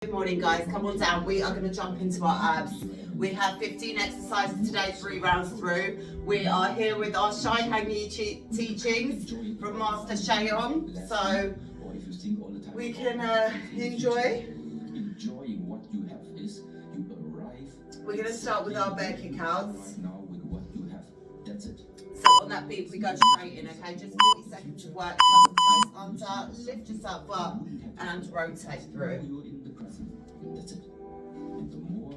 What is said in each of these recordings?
Good morning guys, come on down. We are going to jump into our abs. We have 15 exercises today, 3 rounds through. We are here with our Shai Heng teachings from Master Shayon, so we can enjoy. Enjoying what you have is you arrive. We're going to start with our bear kick outs. Right now with what you have. That's it. So on that beat we go straight in, okay? Just 40 seconds of work, tuck the toes under, lift yourself up and rotate through. You're in the present. That's it. And the more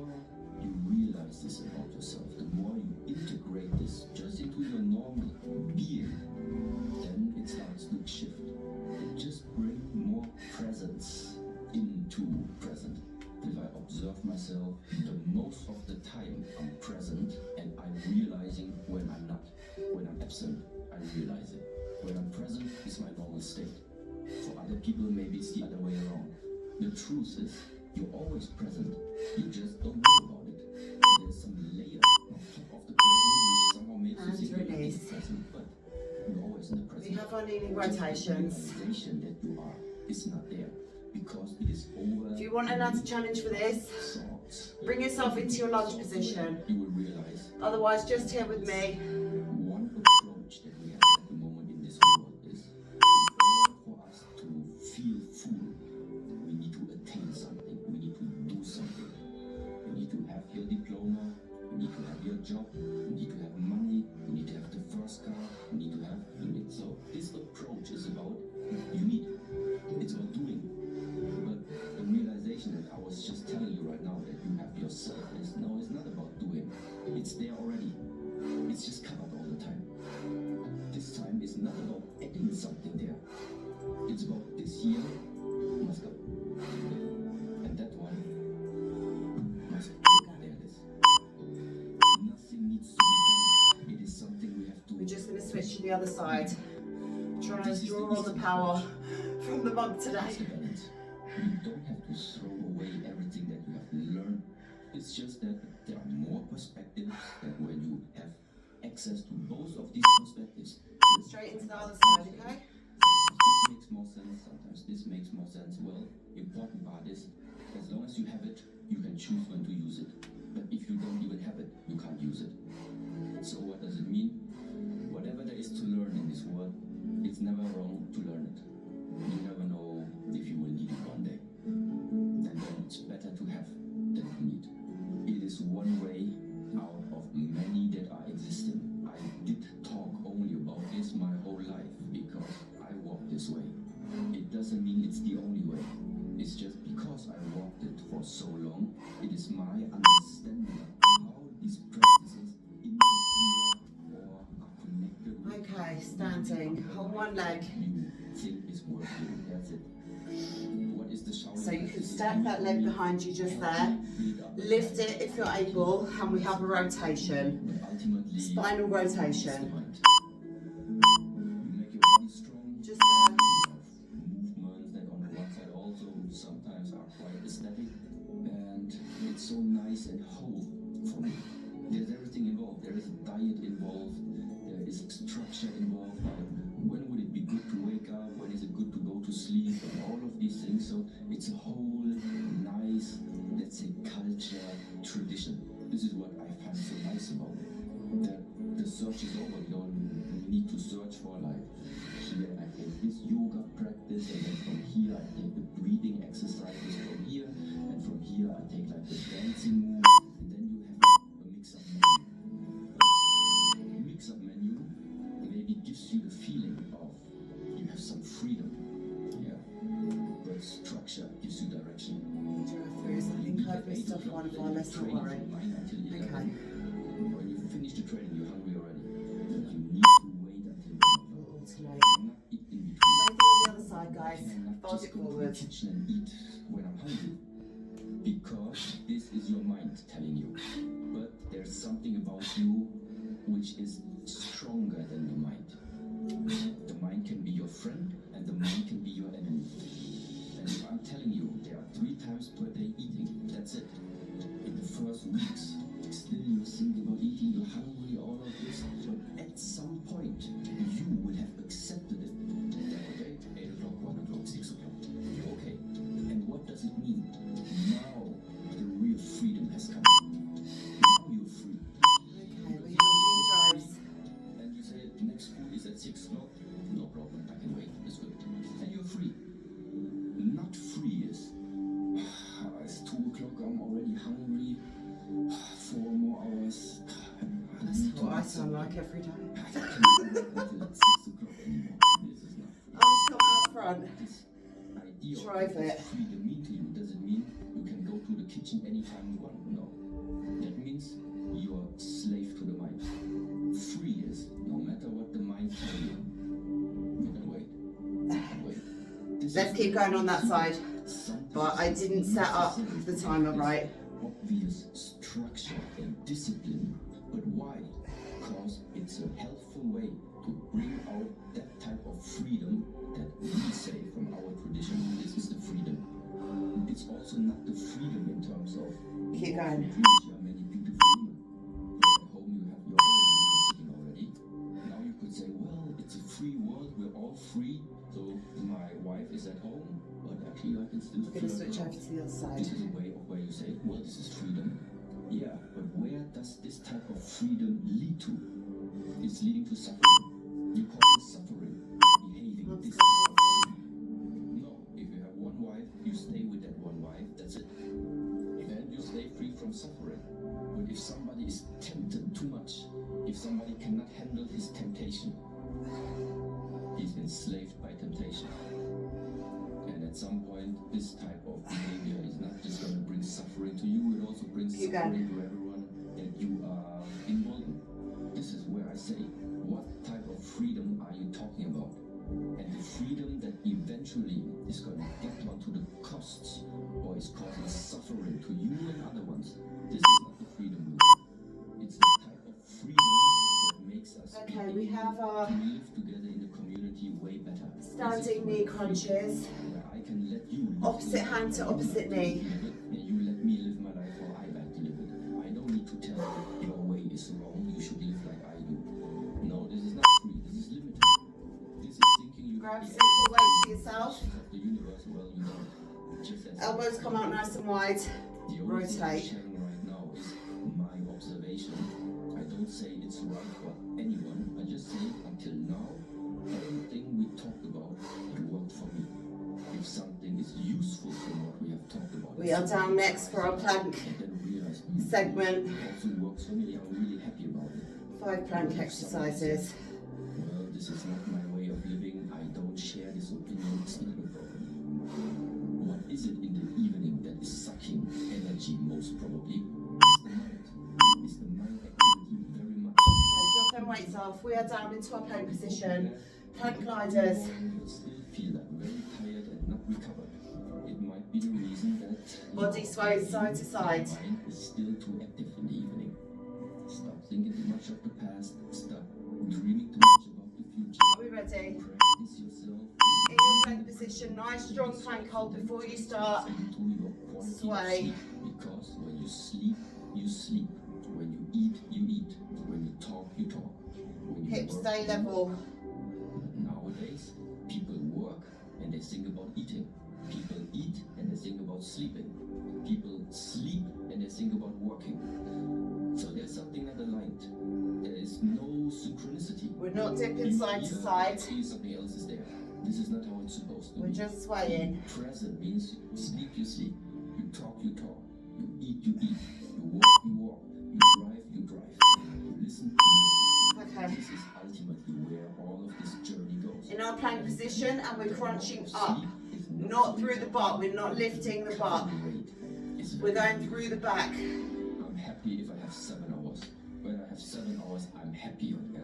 you realize this about yourself, the more you integrate this just into your normal being, then it starts to shift. It just brings more presence into present. If I observe myself, the most of the time I'm present and I'm realizing when I'm not. When I'm absent, I realize it. When I'm present, it's my normal state. For other people, maybe it's the other way around. The truth is, you're always present. You just don't know about it. There's some layer on top of the present which somehow makes you think you're in the present, but you're always in the present. We have our kneeling rotations. The realization that you are is not there because it is over. If you want another challenge for this, bring yourself into your lunge position. You will realize. Otherwise, just here with me. One approach that we have at the moment in this world is, in order for us to feel full, we need to attain something. We need to do something. You need to have your diploma. You need to have your job. You need to have money. You need to have the first car. You need to have. So this approach is about you need. It's about doing. But the realization that I was just telling you right now that you have yourself is no, it's not about doing. It's there already. It's just covered all the time. This time is not about adding something there. It's about this year must go. And that one must go. There it is. Nothing needs to be done. It is something we have to. We're just going to switch to the other side. Trying to draw all the power from the mug today. You don't have to throw away everything that you have learned. It's just that there are more perspectives that when you have access to both of these perspectives. Straight into the other side, okay? Sometimes this makes more sense, sometimes this makes more sense. Well, important part is, as long as you have it, you can choose when to use it. But if you don't even have it, you can't use it. So what does it mean? Whatever there is to learn in this world, it's never wrong to learn it. You never know if you will need it one day. And then it's better to have than to need. It is one way out of many that are existing. I did talk only about this my whole life because I walk this way. It doesn't mean it's the only way. It's just because I walked it for so long, it is my understanding of how these practices interfere or are connected with. Okay, standing on one leg. You think is working, that's it. What is the shower? So you can stack that leg behind you just there. Lift it if you're able, and we have a rotation. Spinal rotation. You make your body strong. Just there. Movements that on the one side also sometimes are quite aesthetic, and it's so nice and whole for me. There's everything involved. There is a diet involved. There is structure involved. When would it be good to wake up? When is it good to go to sleep? And all of these things. So it's a whole nice, let's say, culture, tradition. This is what I find so nice about it. That the search is over. You don't need to search for like, here I take this yoga practice, and then from here I take the breathing exercises from here, and from here I take like the dancing moves, and then you have a mix-up menu. A mix-up menu maybe gives you the feeling of you have some freedom, yeah. But structure gives you direction. I think I've missed off one of our lessons already. Okay. When you finish the training, you're hungry already. But you need to wait until All too late. you cannot eat in between. Same thing on the other side, guys. I cannot Fold just it go to the forward. kitchen and eat when I'm hungry. Because this is your mind telling you. But there's something about you which is stronger than the mind. The mind can be your friend and the mind can be your enemy. And if I'm telling you there are 3 times per day eating, that's it. In the first weeks, still you're thinking about eating, you're hungry, all of this. But at some point, you will have accepted it. Okay, 8 o'clock, 1 o'clock, 6 o'clock. Okay. And what does it mean? like every day. I cannot wait until it's 6 o'clock anymore. This is not free. Arms come out front. This idea Drive of what it. does freedom mean to you doesn't mean you can go to the kitchen anytime you want. No. That means you are slave to the mind. Free is no matter what the mind tells you. Wait. This Let's is keep going on that side. sometimes But I didn't set up the timer right. obvious structure and discipline. But why? Because it's a helpful way to bring out that type of freedom that we say from our tradition. This is the freedom. It's also not the freedom in terms of Keep going. you are many beautiful women. At home you have your own sitting already. Now you could say, well, it's a free world, we're all free. So my wife is at home, but actually I can still We're going to switch over to the other side. This is a way of where you say, well, this is freedom. Yeah, but where does this type of freedom lead to? It's leading to suffering. You call it suffering by behaving this way. No, if you have one wife, you stay with that one wife, that's it. Then you stay free from suffering. But if somebody is tempted too much, if somebody cannot handle his temptation, he's enslaved by temptation. And at some point, this type of behavior is not just going to bring suffering to you, it also brings suffering to everyone that you are involved in. This is where I say, what type of freedom are you talking about? And the freedom that eventually is going to get onto the costs or is causing suffering to you and other ones. This is not the freedom we want. It's the type of freedom that makes us Okay, we have our to live together in the community way better. standing knee crunches. Where I can let you live Opposite your hand to life, opposite knee. and you let me live my life or I like to live it. I don't need to tell you your way is wrong, you should live like I do. No, this is not free, this is limited. This is thinking you Grab have the simple weight to yourself. of the universe. Well, you don't. Just as Elbows come out nice and wide. the only thing I'm Rotate. sharing right now is my observation. I don't say it's right for anyone. I just say until now, everything we talked about, it worked for me. If something is useful from what we have talked about, We are down next for our plank and then realize segment. it also works for me. I'm really happy about it. 5 plank exercises. Well, this is not my way of living. I don't share this opinion. It's not a problem. What is it in the evening that is sucking energy most probably? It's the mind. It's the mind activity very much. Okay, drop them weights off. We are down into our plank position. Plank gliders. You still feel that very tired and not recovered. It might be the reason that Body sways side to side. your mind is still too active in the evening. Stop thinking too much of the past. Stop dreaming too much about the future. Are we ready? Practice yourself. In your plank position, nice strong plank hold before you start. Into your quality of Sway. sleep. Because when you sleep, you sleep. When you eat, you eat. When you talk, you talk. When you Hips work, stay you level. work. Nowadays, people work and they think about eating. People eat and they think about sleeping. People sleep and they think about working. So there's something not aligned. There is no synchronicity. We're not dipping You side to either side. see something else is there. This is not how it's supposed to We're be. just swaying. Present means you sleep, you sleep. You talk, you talk. You eat, you eat. You walk, you walk. You drive, you drive. You listen, you listen. Okay. This is ultimately where all of this journey goes. In our plank position, and we're crunching Sleep up. is Not through the butt. We're not lifting the butt. It's We're very going through the back. I'm happy if I have 7 hours. When I have 7 hours, I'm happier. Yeah?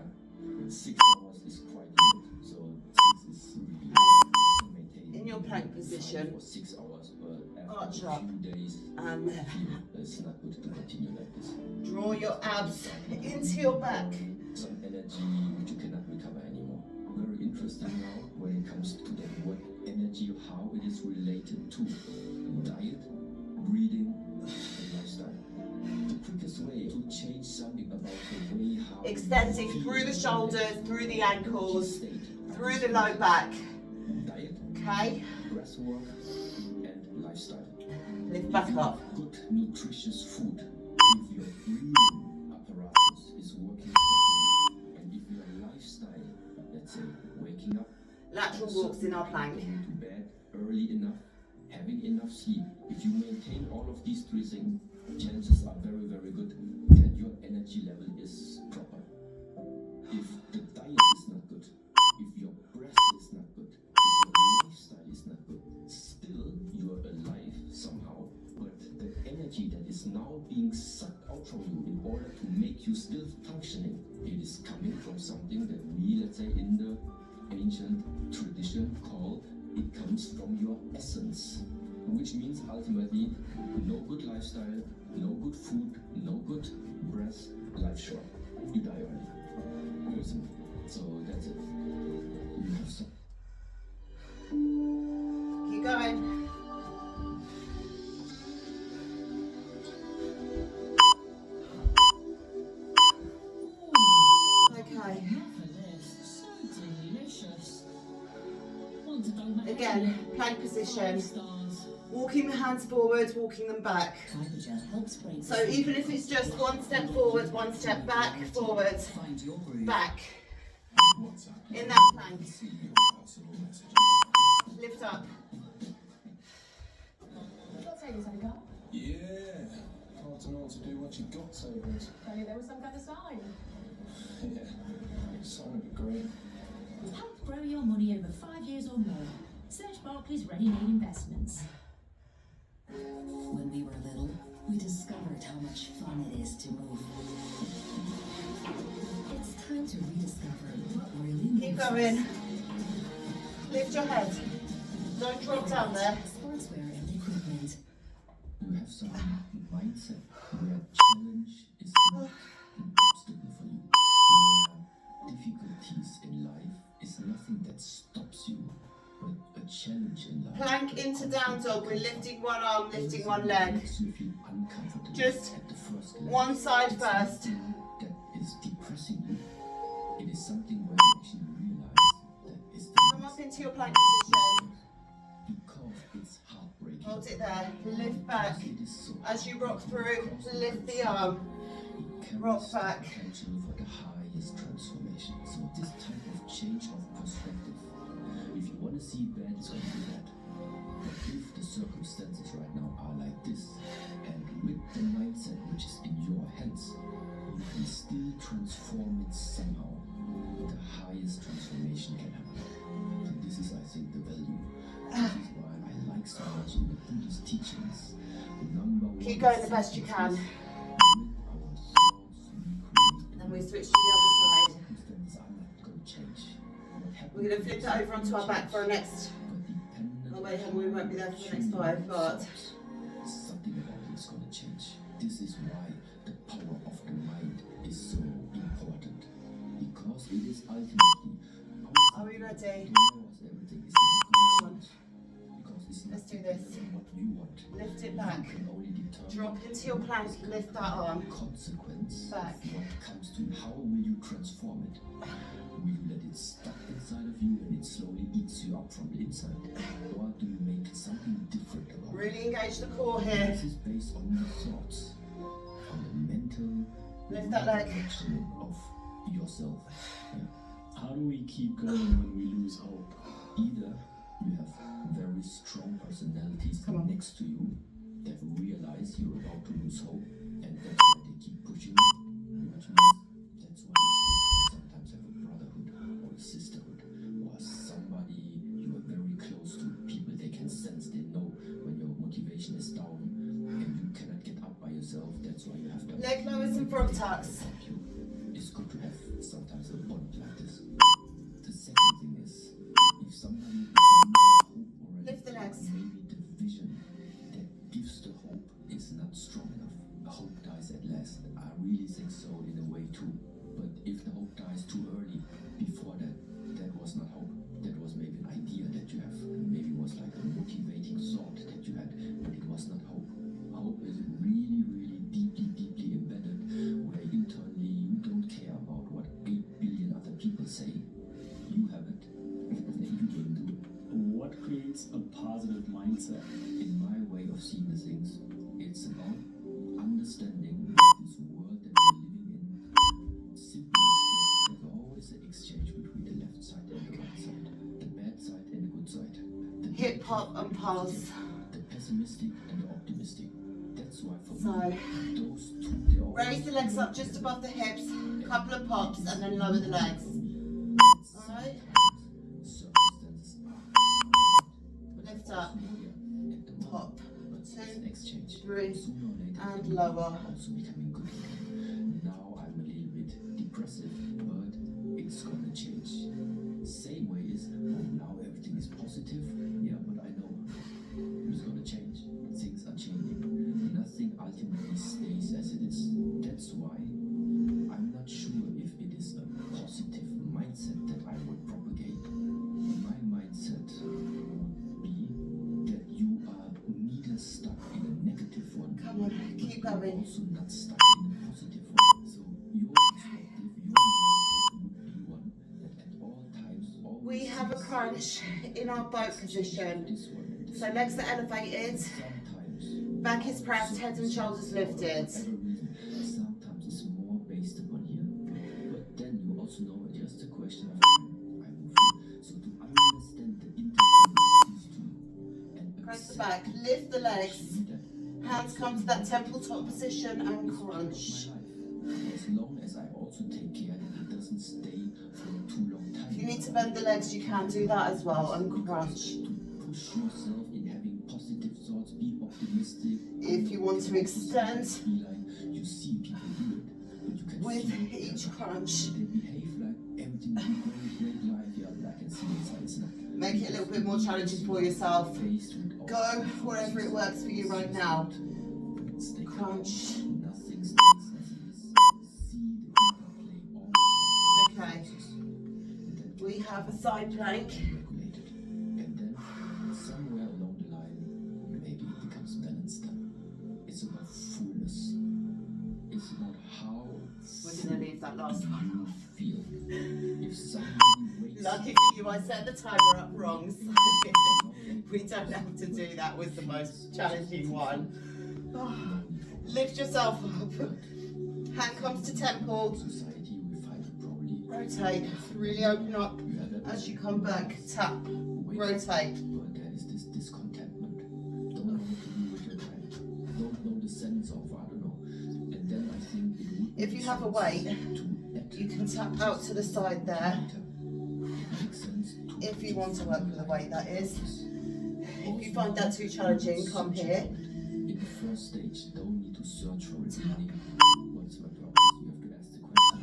6 hours is quite good. So 6 is really maintained. In your plank position. For 6 hours, but Arch after a up. few days, And I feel it's not good to continue like this. draw your abs into your back. Some energy which you cannot recover anymore. Very interesting now when it comes to that what energy, how it is related to diet, breathing, and lifestyle. The quickest way to change something about the way how Extending you through the feel shoulders, through the ankles, state, through the low back. diet, Okay? breath work, and lifestyle. Lift back up. Good nutritious food. If your breathing apparatus is working properly, and if your lifestyle, let's say waking up, Lateral walks in our plank. going to bed early enough, having enough sleep, if you maintain all of these 3 things, chances are very, very good that your energy level is proper. energy that is now being sucked out from you in order to make you still functioning, it is coming from something that we, let's say, in the ancient tradition call, it comes from your essence, which means ultimately no good lifestyle, no good food, no good breath, life short. You die early. Listen. So that's it. You have some. Keep going. Okay. Again, plank position. Walking the hands forward, walking them back. So even if it's just one step forward, one step back, forward, back. In that plank. Lift up. Yeah, hard to know what to do once you've got savings. Maybe there was some kind of sign. Yeah, sign would be great. Help grow your money over 5 years or more. Search Barclays Ready-Made Investments. When we were little, we discovered how much fun it is to move. It's time to rediscover what really Keep moves going. us. Lift your head. Don't drop down there. Sportswear and equipment. You have some mindset where challenge is not an obstacle for you. Where difficulties in life is nothing that stops you, but a challenge in life. Plank into down dog. We're lifting one arm, lifting one leg. Makes you feel uncomfortable Just at the first glance. one side It's first. nothing that is depressing you. It is something where you actually realize that is the Come up into your plank position. because it's heartbreaking. Hold it there. Lift back. It is so As you rock through, lift the arm. carries Rock back. potential for the highest transformation. So this type of change of perspective, if you want to see bad, it's going to be bad. But if the circumstances right now are like this, and with the mindset which is in your hands, you can still transform it somehow. The highest transformation can happen. And this is, I think, the value. This is why I like so much in the Buddhist teachings. Number one, Keep going the best you can. with our thoughts, we Then we create switch to the other side. circumstances are not going to change. What happens We're going to flip it over onto our back for our next. but dependent Oh wait, we won't be there for the next 5, but something about it is going to change. This is why the power of the mind is so important, because it is ultimately are we ready? yours. Everything is not going to change because it's not Let's do this. dependent on what you want. Lift it back. You can only determine Drop into your plank, lift that arm. consequence Back. of what comes to you. How will you transform it? Will you let it stuck inside of you and it slowly eats you up from the inside? Or do you make something different about it? Really engage the core here. This is based on your thoughts, on the mental Lift that leg. reflection of yourself. Yeah. How do we keep going when we lose hope? Either you have very strong personalities Come on. next to you that realize you're about to lose hope, and that's why they keep pushing you, which means that's why you sometimes have a brotherhood or a sisterhood or somebody you are very close to, people they can sense, they know when your motivation is down and you cannot get up by yourself. That's why you have to Leg lowers and frog tucks. help you. It's good to have sometimes a bond like this. The second thing is, if somebody is losing hope already, Lift the legs. maybe the vision that gives the hope is not strong enough. Hope dies at last. I really think so in a way too. But if the hope dies too early, before that, that was not hope. That was maybe an idea that you have. Maybe it was like a motivating thought that you had, but it was not hope. Hope is really, really deeply embedded, where internally you don't care about what 8 billion other people say. You have it, and you will do it. What creates a positive mindset? In my way of seeing the things, it's about understanding that this world that we're living in, simply expressed, there's always an exchange between the left side and the right side, the bad side and the good side, the Hip hop and pulse. the pessimistic and the optimistic. That's why for So, me, those two, they always raise the legs up just above the hips, couple of pops, and then lower the legs. Alright? circumstances are Lift up, at the moment, pop. but 2, it's an exchange. 3, Sooner or later, and I'm lower. also becoming good again. Now I'm a little bit depressive, but it's gonna change. Same way is, oh, now everything is positive. Yeah, but I know it's gonna change. Things are changing. Nothing ultimately stays as it is. That's why I'm not sure if it is a positive mindset that I would propagate. My mindset would be that you are neither stuck in a negative one, Come on, keep but going. also not stuck in a positive one. So your perspective, your mindset would be one that at all times always We have a sees crunch in our boat position. this one and this So one. legs are elevated, Sometimes back is pressed, head and shoulders lifted. sometimes it's more based upon here, but then you also know it's just a question of time. I move here. So to understand the interplay of these two and Press the accept back, it, lift the legs, actually that hands come to that temple top position and is part of crunch. my life. As long as I also take care that it doesn't stay for a too long time. If you need to bend the legs, you can do that as well and Because crunch. to push yourself in having positive thoughts, be optimistic. If you want to extend Be like you see people do it, but you can with see it. each crunch, They behave like everything will be great life. Yeah, but I can see inside it's not. make it a little bit more challenging for yourself. Faced with all Go these wherever it forces, works for you right now. stay Crunch. calm. Nothing stays as it is. See the interplay always. Okay. And then We have a side plank. regulated. And then somewhere along the line, maybe it becomes balanced then. It's about fullness. It's about how We're going to leave that last one. you feel. If somebody wakes Lucky for you, I set the timer up wrong, so we don't have to do that. Was the most challenging one. Lift yourself up. Hand comes to temple. society, we find it probably Rotate. Really open up you have that as you come back. Tap. Rotate. but there is this discontentment. Don't know what to do with your time. Don't know the sense of, I don't know. And then I think it would If you have a weight, you can tap out to the side there. If you want to work with a weight, that is. If you find that too challenging, come here. In the first stage, don't need to search for it. What's my purpose? You have to ask the question.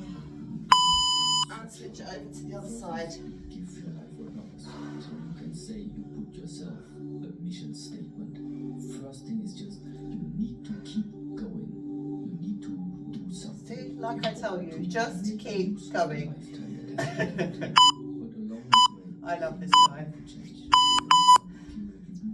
And switch it over to the other side. Give your life a purpose. So you can say you put yourself a mission statement. First thing is just you need to keep going. You need to do something. See, like I tell you, just keep going. But along this way, I love this guy. change.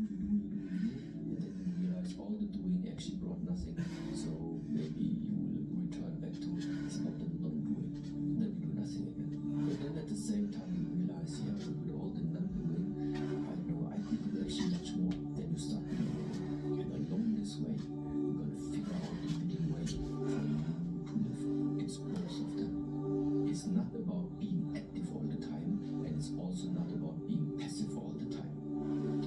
And then you realize all the doing actually brought nothing. So maybe you will return back to it's not the non-doing. Then you do nothing again. But then at the same time you realize, yeah, with all the non-doing, I know I could do actually much more. Then you start doing more. And along this way, you're gonna figure out the winning way for you to live. It's both of them. It's not about being active all the time, and it's also not about being passive all the time.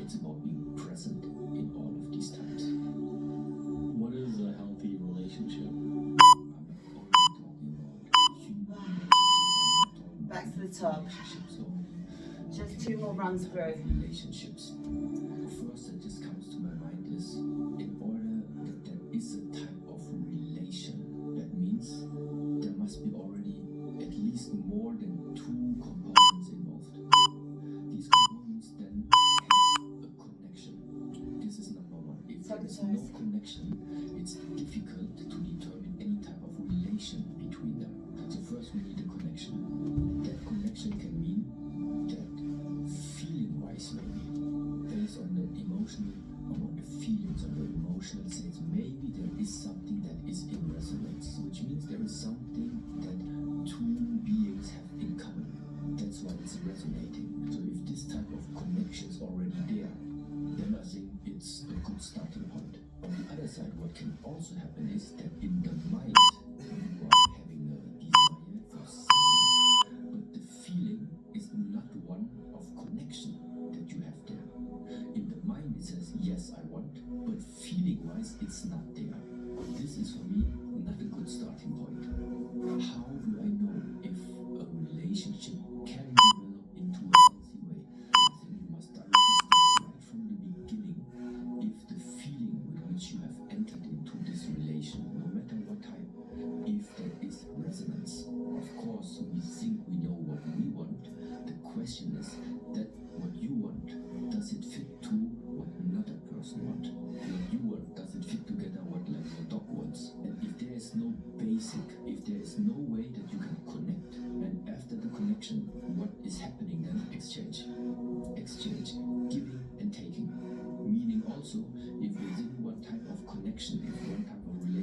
It's about being present in all of these times. What is a healthy relationship? I'm not only talking about human relationships, I'm not talking Back to the about top. relationships only. Just 2 more runs through. Relationships. The first that just comes to my mind is in order that there is a type of relation, that means there must be already at least more than 2 components involved. These components then have a connection. This is number 1. If there is no connection, it's difficult to determine any type of relation between them. So first we need a connection. That connection can mean that feeling-wise maybe, based on the emotional, on the feelings, on the emotional sense, maybe there is something that is in resonance, which means there is something that 2 beings have in common. That's why it's resonating. So if this type of connection is already there, then I think it's a good starting point. On the other side, what can also happen is that in the mind, you are having a desire for something, but the feeling is not one of connection that you have there. In the mind, it says, yes, I want, but feeling-wise, it's not there. This is for me not a good starting point. How do I know if a relationship can develop into a healthy way? I think you must directly start right from the beginning if the feeling with which you have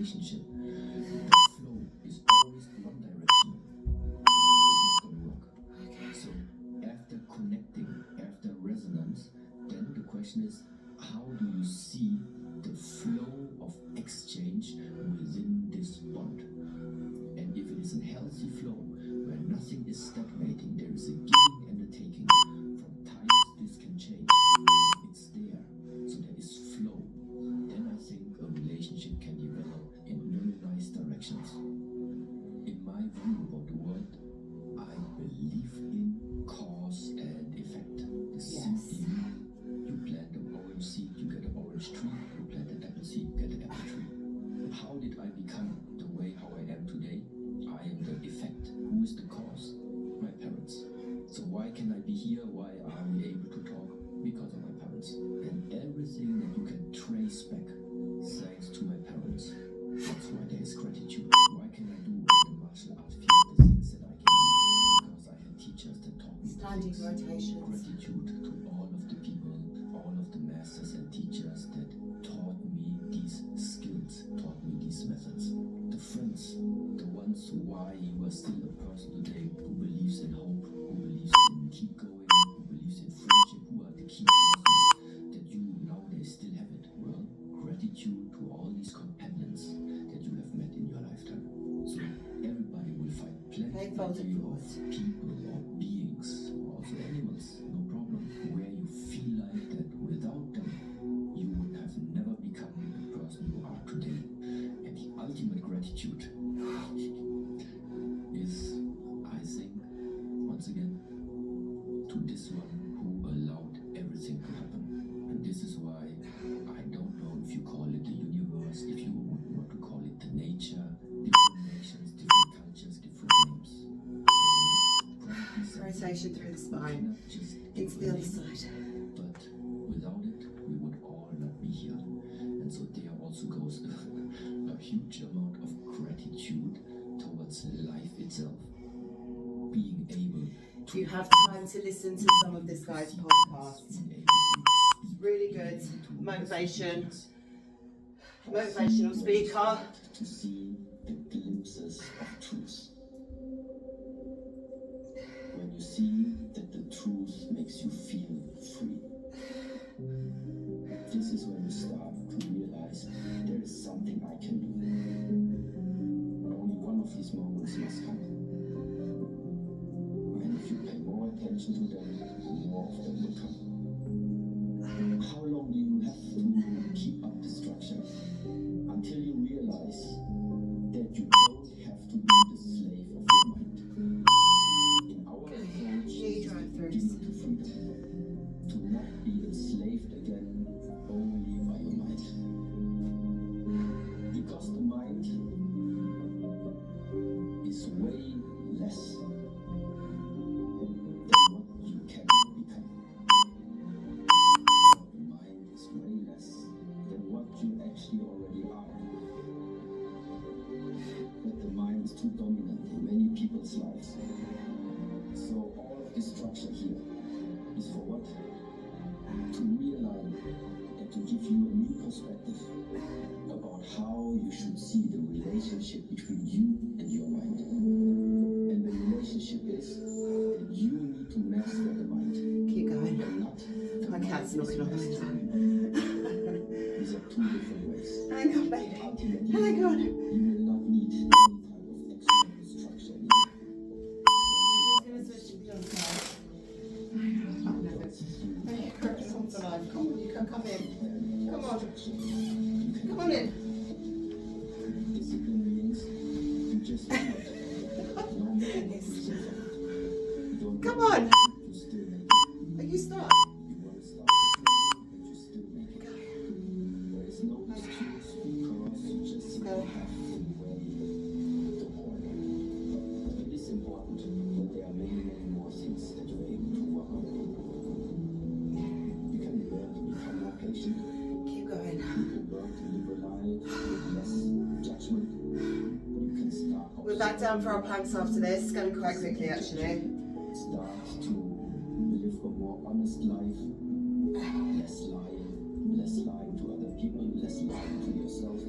relationship, the flow is always one directional. It's not gonna work. So after connecting, after resonance, then the question is, how do you see the flow of exchange within this bond? And if it is a healthy flow, where nothing is stagnating, there is a giving and a taking. From times this can change. It's there. So there is flow. Then I think a relationship can develop in very nice directions. In my view about the world, I believe in cause and effect. The seed you plant an orange seed, you get an orange tree. You plant an apple seed, you get an apple tree. How did I become the way how I am today? I am the effect. Who is the cause? My parents. So why can I be here? Why are we able to talk? Because of my parents. And everything that you can trace back, thanks to my parents. That's why there is gratitude. Why can I do in the martial art field the things that I can do? Because I had teachers that taught me Standing things. rotations. Gratitude to all of the people, all of the masters and teachers that taught me these skills, taught me these methods. The friends, the ones why you are still a person today who believes in hope, who believes in keep going, who believes in friendship, who are the key persons that you nowadays still have it. Well, gratitude to all these companions that you have met in your lifetime. So everybody will find plenty of people or beings, or also animals, no problem, where you feel like that without them you would have never become the person you are today. And the ultimate gratitude is, I think, once again, to this one who allowed everything to happen. And this is why I don't know if you call it the universe, if you would want to call it the nature, different nations, different cultures, different names. Rotation through the spine, into the other side. But without it, we would all not be here. And so there also goes a huge amount of gratitude towards life itself. Being able to... You have time to listen to some of this guy's podcasts. It's really good. Motivational speaker. To see the glimpses of truth. When you see that the truth makes you feel free, this is when you start to realize there is something I can do. Only one of these moments must come. And if you pay more attention to them, more of them will come. How long do you have to keep up the structure? Until you realize that you don't have to be the slave of your mind. In our approach, Knee drive to freedom. To not be enslaved again only by your mind. Because the mind is way less than what you can become. The mind is way less than what you actually already are. But the mind is too dominant in many people's lives. So all of this structure here is for what? To realign and to give you a new perspective about how you should see the relationship between you and your mind. And the relationship is that you need to master the mind. Keep going. And not the My cat's mind is knocking on my mastering door. you. These are two different ways. Hang on, baby. Ultimately, Hang on. you will not need any type of external structure anymore. I'm just going to switch to the other side. Hey, Chris, come to life. Come on, you can come in. Come on. Come on in. Discipline means you just do it. No matter what result. You don't Come want on. to still make it. Are you stuck? You want to stop the play, but you still make it. There is no excuse because you just Go. have to weigh the horn. But it is important that there are many, many more things that you're able to work on. You can learn to become more patient. Keep going. You can learn to live a life with less judgment. You can start We're back down for our planks after this. It's going quite quickly, actually. Start to live a more honest life, less lying to other people, less lying to yourself.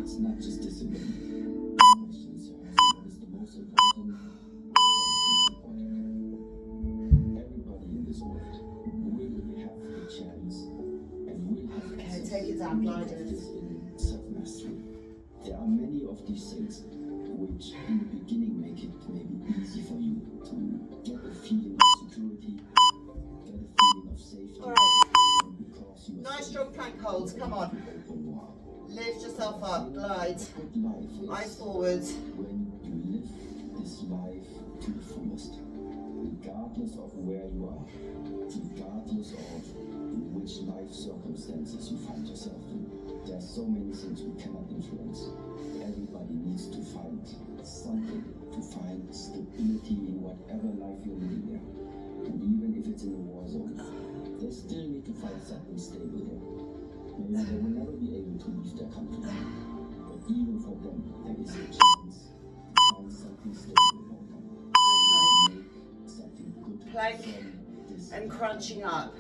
It's not just discipline. Questions you ask, what is the most important? What is important? Everybody in this world will have the chance and will have access take it down, to glide it. practice in self-mastery. There are many of these things which in the beginning make it maybe easy for you to get a feeling of security, get a feeling of safety. All right. Because you are Nice safe strong plank holds. Come on. open wide. Lift yourself up. Glide. Good life is Eyes forward. when you live this life to the fullest, regardless of where you are, regardless of which life circumstances you find yourself in. There are so many things we cannot influence. Everybody needs to find something, to find stability in whatever life you're living there. And even if it's in a war zone, they still need to find something stable there. Maybe they will never be able to leave their country. But even for them, there is a chance to find something stable about them. Make something good Plank from this. and crunching up.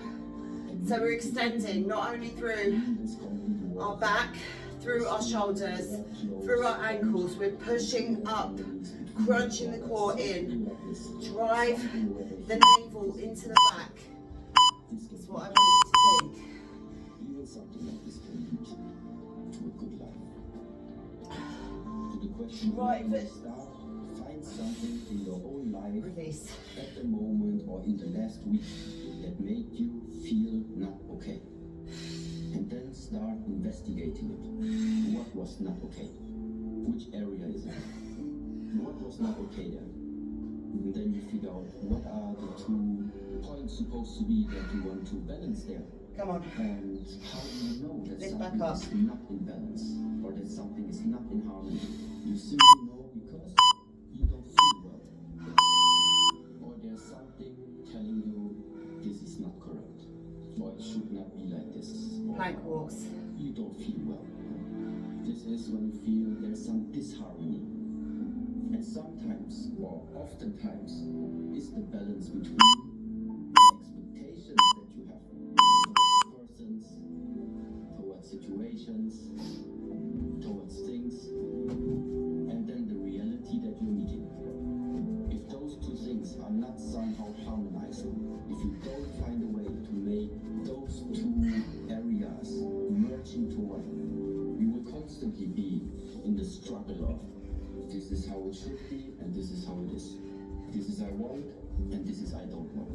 So we're extending not only through our back, through our shoulders, through our ankles. We're pushing up, crunching the core in. Drive the navel into the back. That's what I want you to think. Even something like this can lead to a good life. To the question, Right, where do you but- start? Find something in your own life Release. at the moment or in the last week that made you feel not okay. And then start investigating it. What was not okay? Which area is it? What was not okay there? And then you figure out what are the 2 points supposed to be that you want to balance there. Come on. And how do you know that Lift back something up. is not in balance or that something is not in harmony? You simply know because you don't feel well. Or there's something telling you this is not correct. Or it should not be like this. Or Plank walks. you don't feel well. This is when you feel there's some disharmony. And sometimes, or oftentimes, is the balance between the expectations that you have towards persons, towards situations, towards things, and then the reality that you're meeting. If those 2 things are not somehow harmonizing, if you don't find a way to make those 2 areas merge into one, you will constantly be in the struggle of this is how it should be and this is how it is. This is I want and this is I don't want.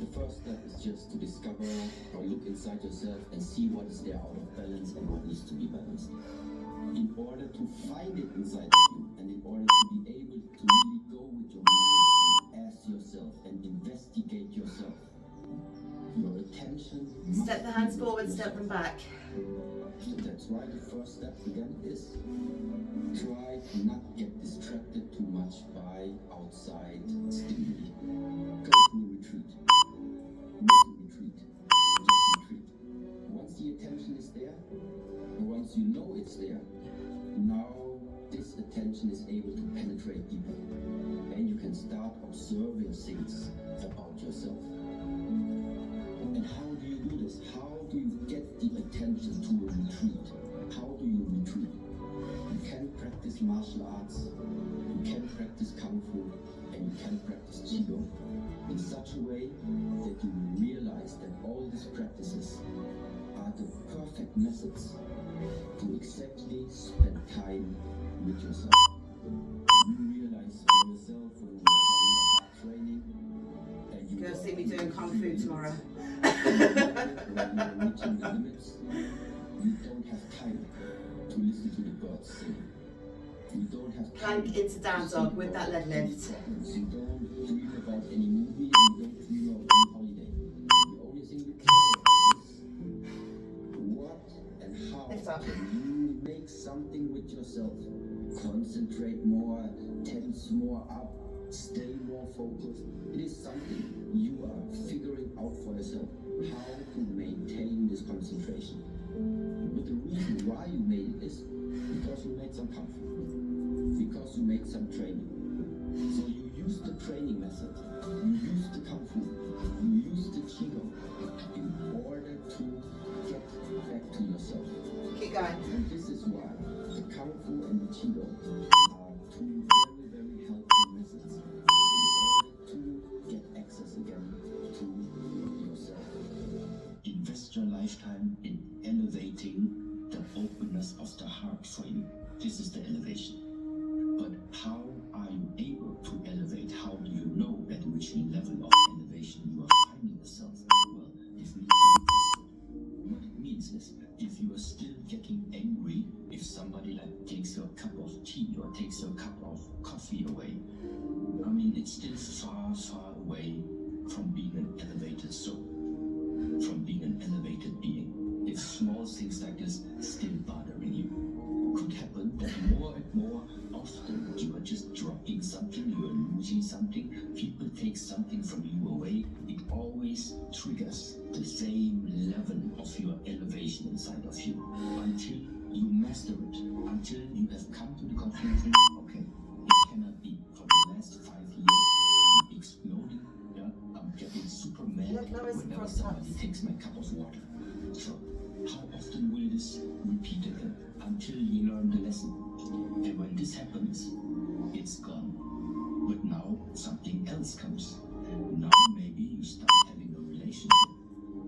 The first step is just to discover or look inside yourself and see what is there out of balance and what needs to be balanced. In order to find it inside of you and in order to be able to really go with your mind and ask yourself and investigate yourself, your attention must Step the hands be forward, with step them yourself. back. So that's why the first step again is try to not get distracted too much by outside stimuli. Go to a retreat. Make a retreat. Just retreat. Once the attention is there, and once you know it's there, now this attention is able to penetrate deeper. And you can start observing things about yourself. And how do you do this? How do you get the attention to a retreat? How do you retreat? You can practice martial arts, you can practice kung fu, and you can practice qigong in such a way that you will realize that all these practices are the perfect methods to exactly spend time with yourself. You realize for yourself when you're having a hard training and you You're gonna are see me doing kung fu tomorrow. when you're reaching the limits, you don't have time to listen to the birds sing. You don't have time Plank into down dog with that leg lift. You don't dream about any movie and you don't dream of any holiday. The only thing you care about is what and how Lift up. can you make something with yourself. Concentrate more, tense more up, stay more focused. It is something you are figuring out for yourself. How to maintain this concentration. But the reason why you made it is because you made some kung fu. Because you made some training. So you use the training method, you use the kung fu, you use the qigong in order to get back to yourself. Keep going. And this is why the desires of the heart for you. This is the elevation. But how are you able to elevate? How do you know at which level of elevation you are finding yourself? Well, this needs to be tested. What it means is, if you are still getting angry if somebody like takes your cup of tea or takes your cup of coffee away, I mean, it's still far, far away from being an elevated soul, from being an elevated being. If small things like this still bothering you, could happen that more and more often you are just dropping something, you are losing something, people take something from you away, it always triggers the same level of your elevation inside of you until you master it, until you have come to the conclusion, okay, it cannot be. For the last 5 years, I'm exploding, I'm getting super mad whenever somebody takes my cup of water. So, how often will this repeat again until you learn the lesson? And when this happens, it's gone. But now something else comes. Now maybe you start having a relationship,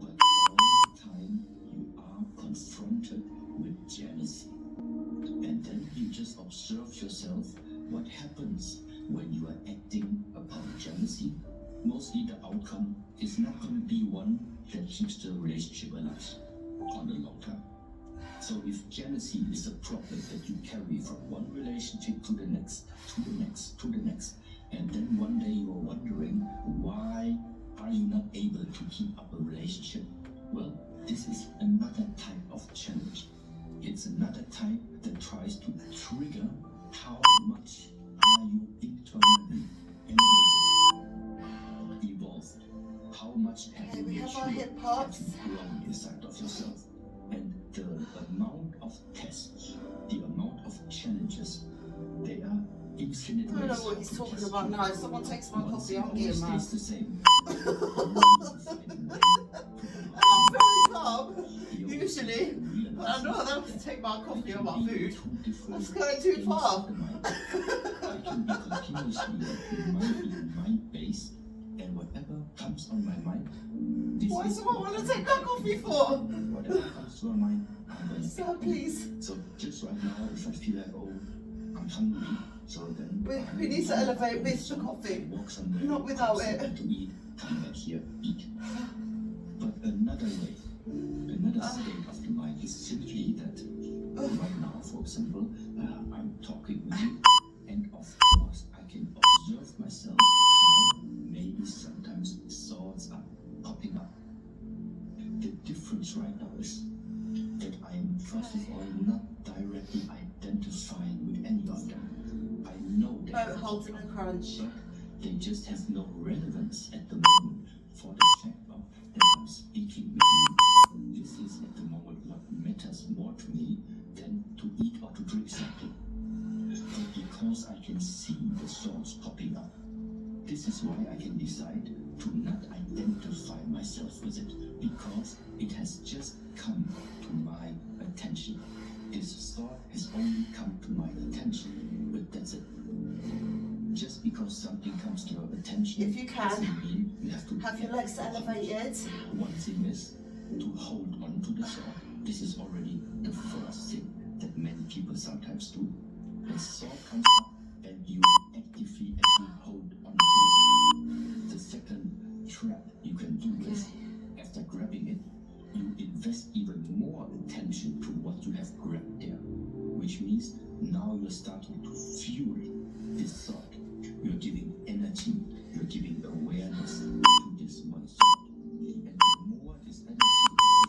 but all the time you are confronted with jealousy. And then you just observe yourself what happens when you are acting upon jealousy. Mostly the outcome is not going to be one that keeps the relationship alive on the long term. So if jealousy is a problem that you carry from one relationship to the next, to the next, to the next, and then one day you are wondering, why are you not able to keep up a relationship? Well, this is another type of challenge. It's another type that tries to trigger how much are you internally elevated, evolved, how much have you we have our matured, hip have pops. you grown inside of yourself. And the amount of tests, the amount of challenges, they are infinite I don't know ways what he's to talking test about you. now. If someone takes my One coffee, thing I'm always getting mad. stays the same. I'm very calm, usually. But I know they have to take my coffee or my food. That's going too far. I can be continuously mind-based, and whatever comes on my mind, this Why is does someone want to take my coffee for? whatever comes to my mind, I'm going to Sir, please. So just right now, if I feel like, oh, I'm hungry, so then We need to elevate with the coffee, walk somewhere, not without find it. something to eat, come back here, eat. But another way, another state of the mind is simply that right now, for example, I'm talking with you, and of course I can observe myself how maybe sometimes thoughts are popping up. The difference right now is that I am first of all not directly identifying with any of them. I know they Boat holds in a crunch. but they just have no relevance at the moment for the fact of that I'm speaking with you. This is at the moment what matters more to me than to eat or to drink something. But because I can see the thoughts popping up, this is why I can decide to not identify myself with it, because it has just come to my attention. This thought has only come to my attention, but that's it. Just because something comes to your attention, If you can, doesn't mean you have to have your legs elevated. One thing is to hold on to the thought. This is already the first thing that many people sometimes do. The thought comes up and you actively hold on to it. The second trap you can do is, after grabbing it, you invest even more attention to what you have grabbed there. Which means now you're starting to fuel this thought. You're giving energy, you're giving awareness to this one thought. And the more this energy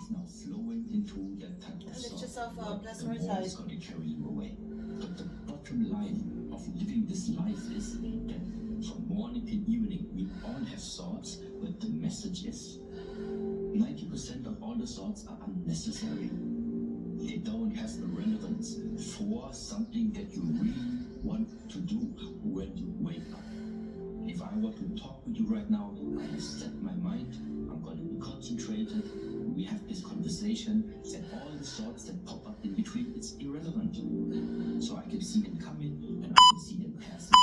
is now flowing into that type of Lift thought, yourself up, let's the more it's rotate. going to carry you away. But the bottom line of living this life is that from morning till evening, we all have thoughts, but the message is 90% of all the thoughts are unnecessary. They don't have a relevance for something that you really want to do when you wake up. If I want to talk with you right now, I have set my mind, I'm going to be concentrated, we have this conversation, and all the thoughts that pop up in between, it's irrelevant. So I can see them coming, and I can see them passing.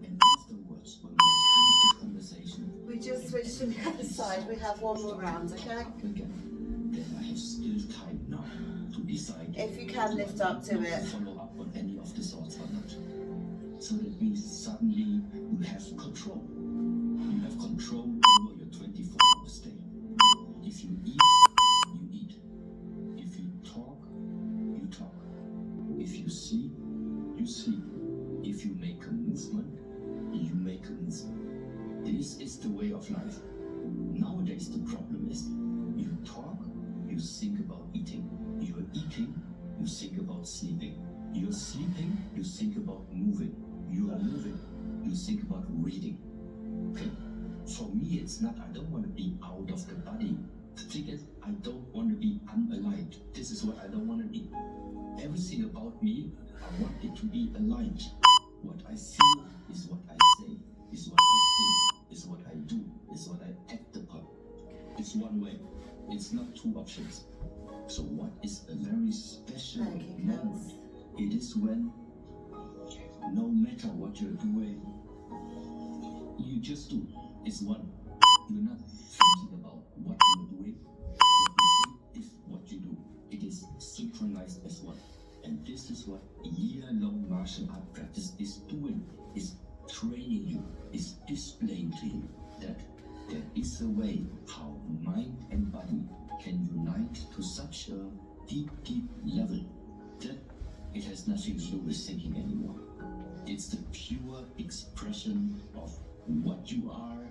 And afterwards, when we finish this conversation, We just switched to the other side. We have one more round, okay? up again, then I have still time now to decide If you can lift up to it. follow up on any of the thoughts or not. So that means suddenly you have control. You have control over your 24-hour day. If you eat, you eat. If you talk, you talk. If you sleep, you sleep. If you make a movement, you make a movement. This is the way of life. Nowadays the problem is you talk, you think about eating. You're eating, you think about sleeping. You're sleeping, you think about moving. You are moving, you think about reading. Okay? For me, it's not, I don't want to be out of the body. The thing is, I don't want to be unaligned. This is what I don't want to be. Everything about me, I want it to be aligned. What I feel is what I say, is what I think, is what I do, is what I act upon. It's one way. It's not two options. So what is a very special moment? It is when no matter what you're doing, you just do. It's one. You're not thinking about what you're doing. What you think is what you do. It is synchronized as one. And this is what year-long martial art practice is doing, is training you, is displaying to you that there is a way how mind and body can unite to such a deep, deep level that it has nothing to do with thinking anymore. It's the pure expression of what you are,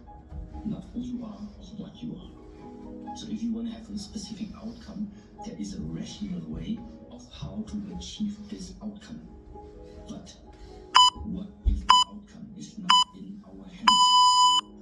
not who you are, of what you are. So if you want to have a specific outcome, there is a rational way of how to achieve this outcome. But what if the outcome is not in our hands?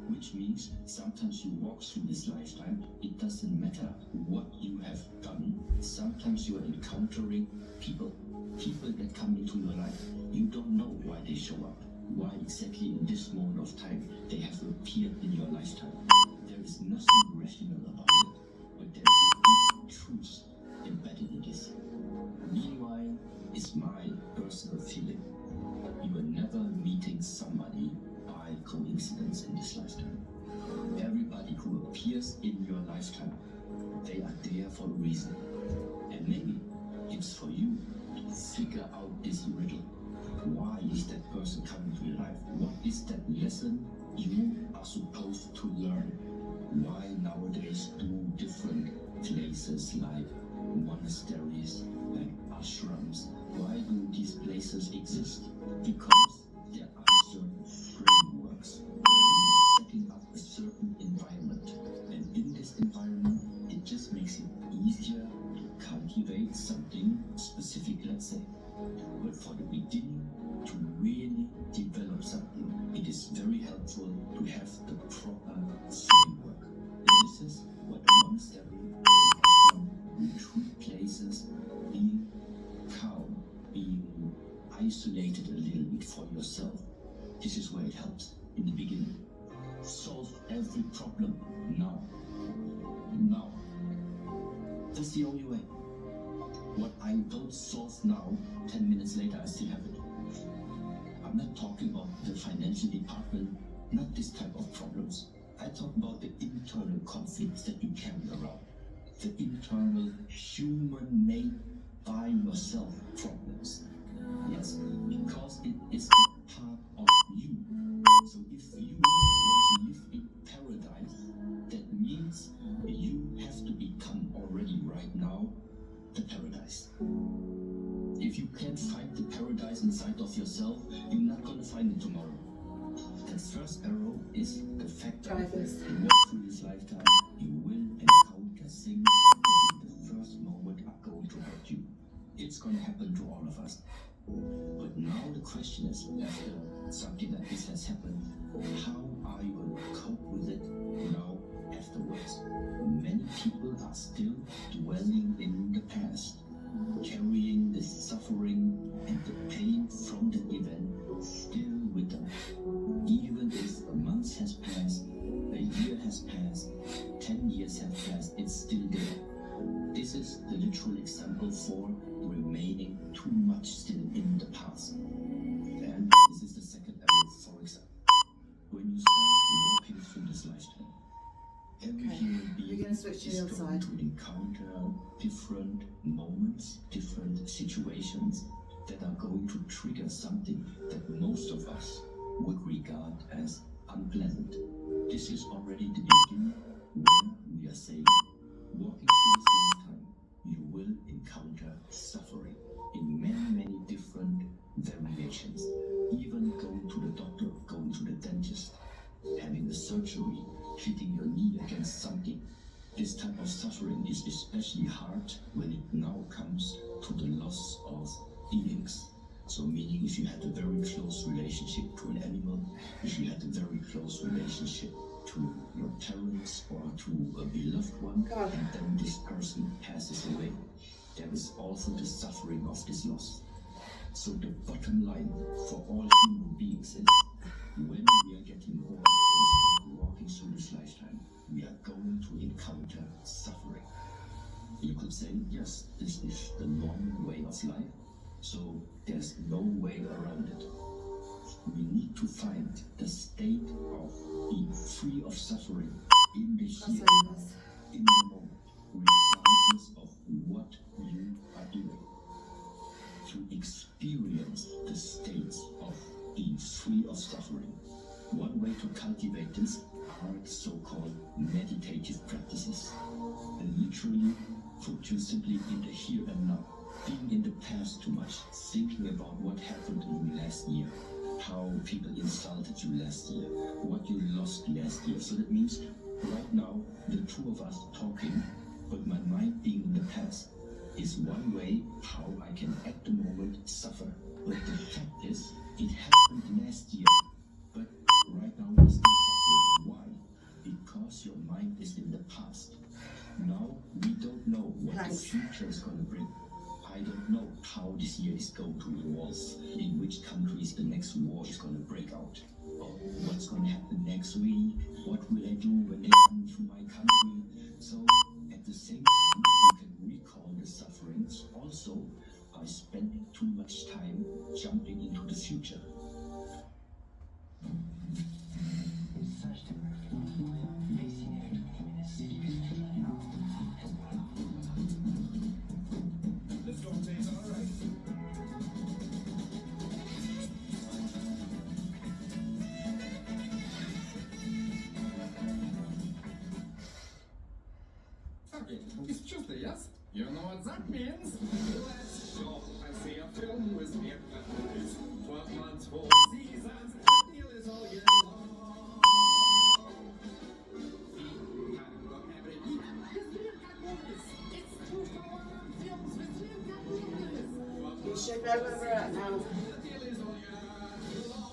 Which means sometimes you walk through this lifetime, it doesn't matter what you have done. Sometimes you are encountering people that come into your life. You don't know why they show up, why exactly in this moment of time they have appeared in your lifetime. There is nothing rational about it, but there is a deep truth embedded in this. Meanwhile, it's my personal feeling. You are never meeting somebody by coincidence in this lifetime. Everybody who appears in your lifetime, they are there for a reason. And maybe it's for you to figure out this riddle. Why is that person coming to your life? What is that lesson you are supposed to learn? Why nowadays do different places like monasteries, like ashrams, why do these places exist? Because there are certain frameworks. You are setting up a certain environment. And in this environment, it just makes it easier to cultivate something specific, let's say. But for the beginning, to really develop something, it is very helpful to have the proper framework. And this is what a monastery, retreat places, being calm, being isolated a little bit for yourself. This is where it helps in the beginning. Solve every problem now. Now. That's the only way. What I don't solve now, 10 minutes later I still have it. I'm not talking about the financial department, not this type of problems. I talk about the internal conflicts that you carry around. The internal human-made by yourself problems. Yes, because it is a part of you. So if you want to live in paradise, that means you have to become already right now the paradise. If you can't find the paradise inside of yourself, you're not going to find it tomorrow. The first arrow is the fact that you walk through this lifetime, you will encounter things that in the first moment are going to hurt you. It's going to happen to all of us. But now the question is, after something like this has happened, how are you going to cope with it now afterwards? Many people are still dwelling in the past, carrying the suffering and the pain from the event still with them. Even if a month has passed, a year has passed, 10 years have passed, it's still there. This is the literal example for remaining too much still in the past. And this is the second arrow, for example. When you start walking through this lifetime, every human being We're going to switch to the is other going side. to encounter different moments, situations that are going to trigger something that most of us would regard as unpleasant. This is already the beginning where we are saying, walking through this lifetime, you will encounter suffering in many different variations. Even going to the doctor, going to the dentist, having a surgery, hitting your knee against something. This type of suffering is especially hard when it now comes to the loss of beings. So meaning if you had a very close relationship to an animal, if you had a very close relationship to your parents or to a beloved one, and then this person passes away, there is also the suffering of this loss. So the bottom line for all human beings is, when we are getting old and start walking through this lifetime, we are going to encounter suffering. You could say, yes, this is the normal way of life, so there's no way around it. We need to find the state of being free of suffering in the here, in the moment, regardless of what you are doing. To experience the states of being free of suffering. One way to cultivate this are so-called meditative practices. And literally put you simply in the here and now. Being in the past too much, thinking about what happened to you last year, how people insulted you last year, what you lost last year. So that means right now, the two of us talking, but my mind being in the past, is one way how I can at the moment suffer. But the fact is, it happened last year, but right now we're still suffering. Why? Because your mind is in the past. Now we don't know what the future is going to bring. I don't know how this year is going to evolve, in which countries the next war is going to break out, or what's going to happen next week, what will I do when they come to my country. So at the same time, you can recall the sufferings also by spending too much time jumping into the future. It's Tuesday, yes? You know what that means? Let's go and see a film with me. 12 months, 4 seasons, deal is all year long. We have got every week. It's real cat movies. It's 2 for 1 films with real cat movies. You should know where we're at now. The deal is all year long.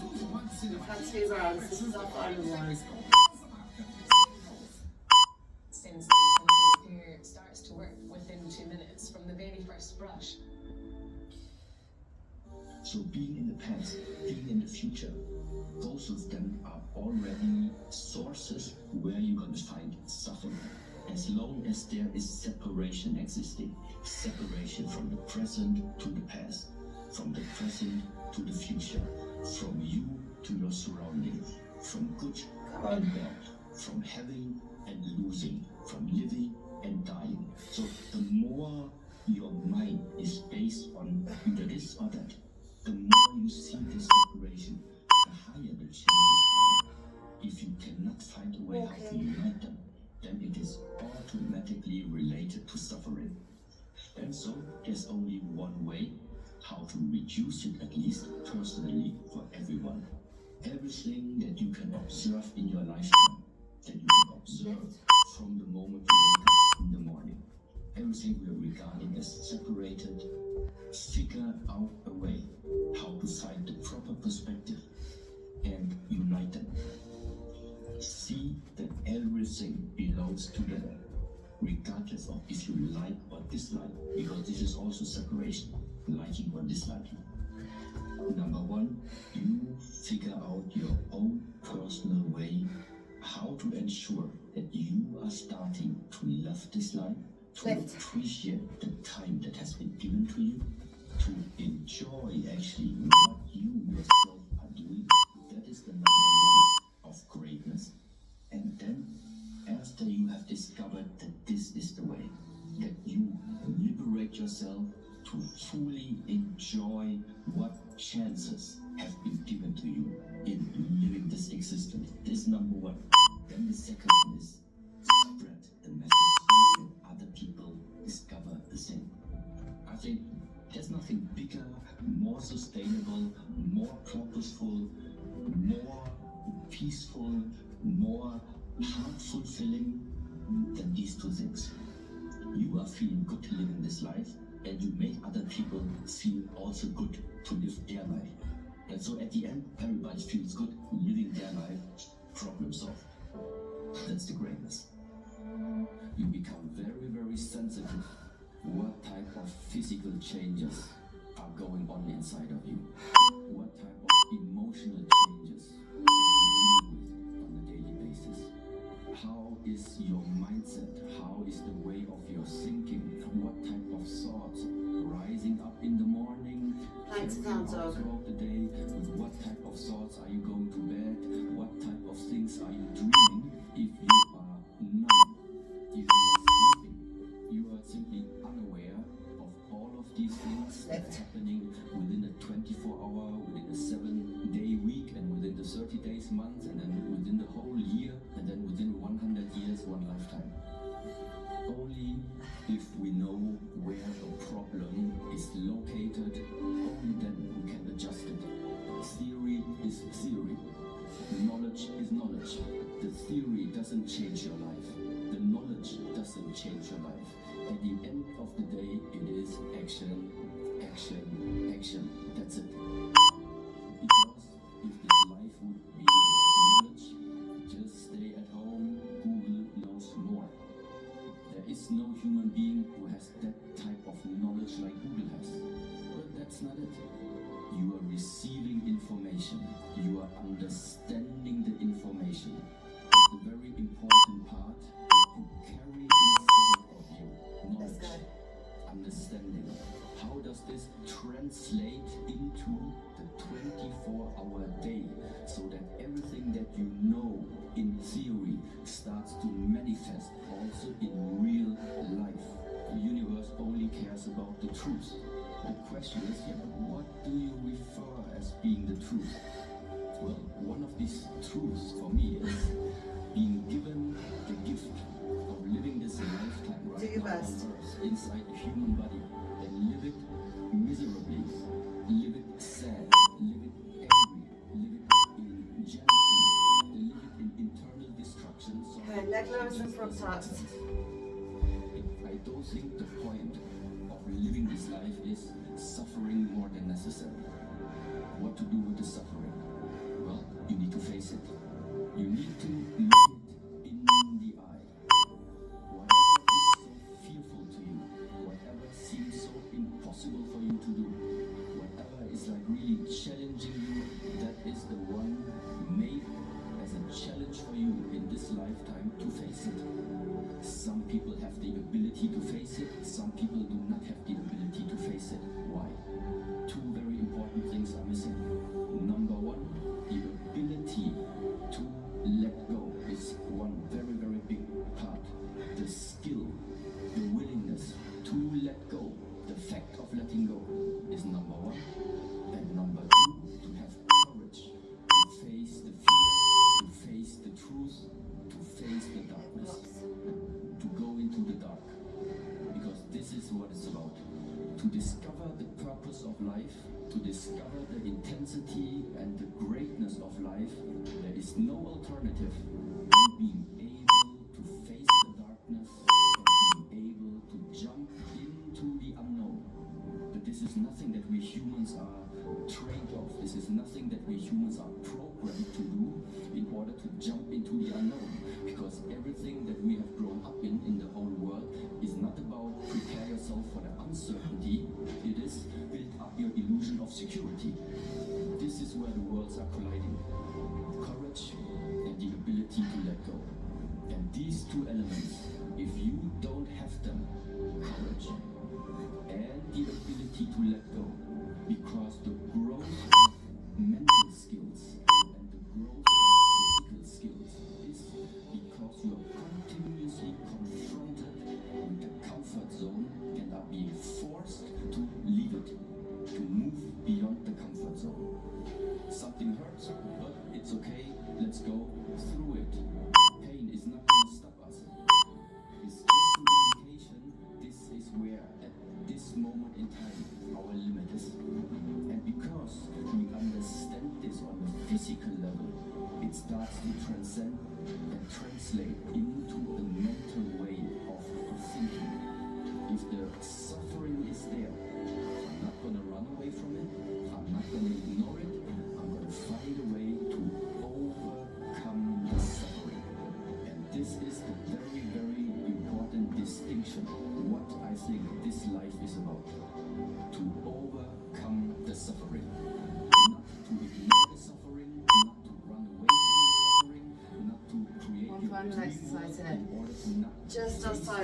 2 for 1 cinema. Had 2 rounds, this is our final one. Since then, something here starts to work within 2 minutes from the very first brush. So being in the past, being in the future, both of them are already sources where you're going to find suffering. As long as there is separation existing, separation from the present to the past, from the present to the future, from you to your surroundings, from good and bad, from having and losing, from living and dying. So the more your mind is based on either this or that, the more you see this separation, the higher the chances are. If you cannot find a way how to unite them, then it is automatically related to suffering. And so there's only one way how to reduce it, at least personally for everyone. Everything that you can observe in your lifetime, that you can observe from the moment you wake up in the morning, everything we are regarding as separated, figure out a way how to find the proper perspective and unite them. See that everything belongs together, regardless of if you like or dislike, because this is also separation, liking or disliking. Number one, you figure out your own personal way how to ensure that you are starting to love this life, to appreciate the time that has been given to you, to enjoy actually what you yourself are doing. That is the number one of greatness. And then, after you have discovered that this is the way, that you liberate yourself to truly enjoy what chances have been given to you in living this existence. This is number one. Then the second one is spread the message and other people discover the same. I think there's nothing bigger, more sustainable, more purposeful, more peaceful, more heart fulfilling than these two things. You are feeling good living this life, and you make other people feel also good to live their life. And so at the end, everybody feels good living their life, problem solved. That's the greatness. You become very, very sensitive what type of physical changes are going on inside of you. What type of emotional changes are you dealing with on a daily basis? How is your mindset? How is the way of your thinking? What type of thoughts rising up in the morning, carrying out throughout the day? With what type of thoughts are you going to bed? What type of things are you dreaming? If you are numb, if you are sleeping, you are simply unaware of all of these things that are happening within a 24-hour, within a 7-day week, and within the 30 days month, and then within the whole year, and then within 100 years, one lifetime. Only if we know where the problem is located, only then we can adjust it. Theory is theory. Knowledge is knowledge. The theory doesn't change your life. The knowledge doesn't change your life. At the end of the day, it is action, action, action. That's it. Because if this life would be about knowledge, just stay at home, Google knows more. There is no human being who has that type of knowledge like Google has. But that's not it. You are receiving information. You are understanding the information. It's the very important part that you carry inside of you. Knowledge, understanding. How does this translate into the 24-hour day so that everything that you know in theory starts to manifest also in real life? The universe only cares about the truth. The question is, yeah, but what do you refer as being the truth? Well, one of these truths for me is being given the gift of living this lifetime right now on earth, inside a human body, and live it miserably, live it sad, live it angry, live it in jealousy, live it in internal destruction. So Okay, leg lowers and front tucks. I don't think the point of living this life is suffering more than necessary. What to do with the suffering? Well, you need to face it. You need to look it in the eye. Whatever is so fearful to you, whatever seems so impossible for you to do, whatever is like really challenging you, that is the one made as a challenge for you in this lifetime to face it. Some people have the ability to face it, some people do not have the ability to face it. Why? Two very important things are missing. Number one, the ability to let go is one very, very big part. The skill, the willingness to let go, the fact of letting go is number one. And number two, to have courage to face the fear, to face the truth, to face the darkness, to go into the dark. Because this is what it's about. To discover the purpose of life, to discover the intensity and the greatness of life, there is no alternative than being able to face the darkness and being able to jump into the unknown. But this is nothing that we humans are trained of. This is nothing that we humans are programmed to do in order to jump into the unknown. Because everything that we have grown up in the whole world, is not about prepare yourself for the uncertainty. It is build up your illusion of security. This is where the worlds are colliding. Courage and the ability to let go. And these two elements, if you don't have them, courage and the ability to let go, because the growth of mental skills and the growth of physical skills is because you are continuously confronted with the comfort zone and are being forced to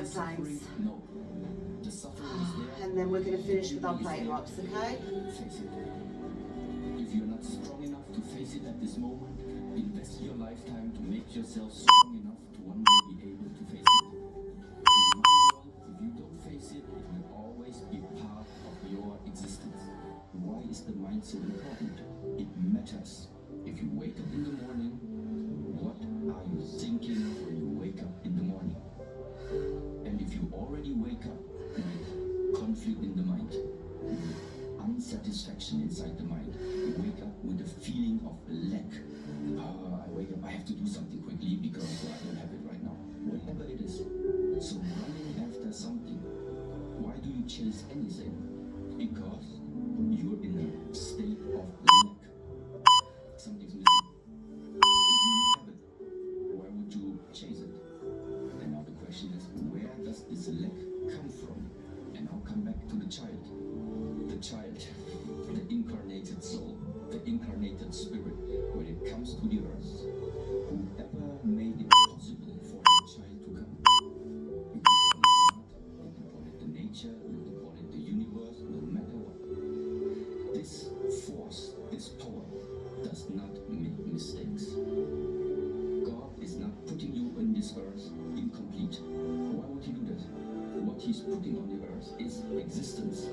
side planks. No. The suffering is there. And then we're going to finish with our plate ups, okay? Face it. If you're not strong enough to face it at this moment, invest your lifetime to make yourself strong enough to one day be able to face it. In my world, if you don't face it, it will always be part of your existence. Why is the mind so important? It matters. If you wake up in the morning, what are you thinking when you wake up in the morning? And if you already wake up with conflict in the mind, unsatisfaction inside the mind, you wake up with a feeling of lack. I wake up, I have to do something quickly because I don't have it right now. Whatever it is. So running after something, why do you chase anything? Because you're in a state of lack. Something's missing. If you would have it, why would you chase it? And now the question is, where does this lack come from? And I'll come back to the child. The child, the incarnated soul, the incarnated spirit. When it comes to the earth, whoever made it possible for the child to come. You can call it God, you can call it the nature, you can call it the universe, no matter what. This force, this power, does not make mistakes. God is not putting you on this earth incomplete. Why would he do that? What he's putting on the earth is existence.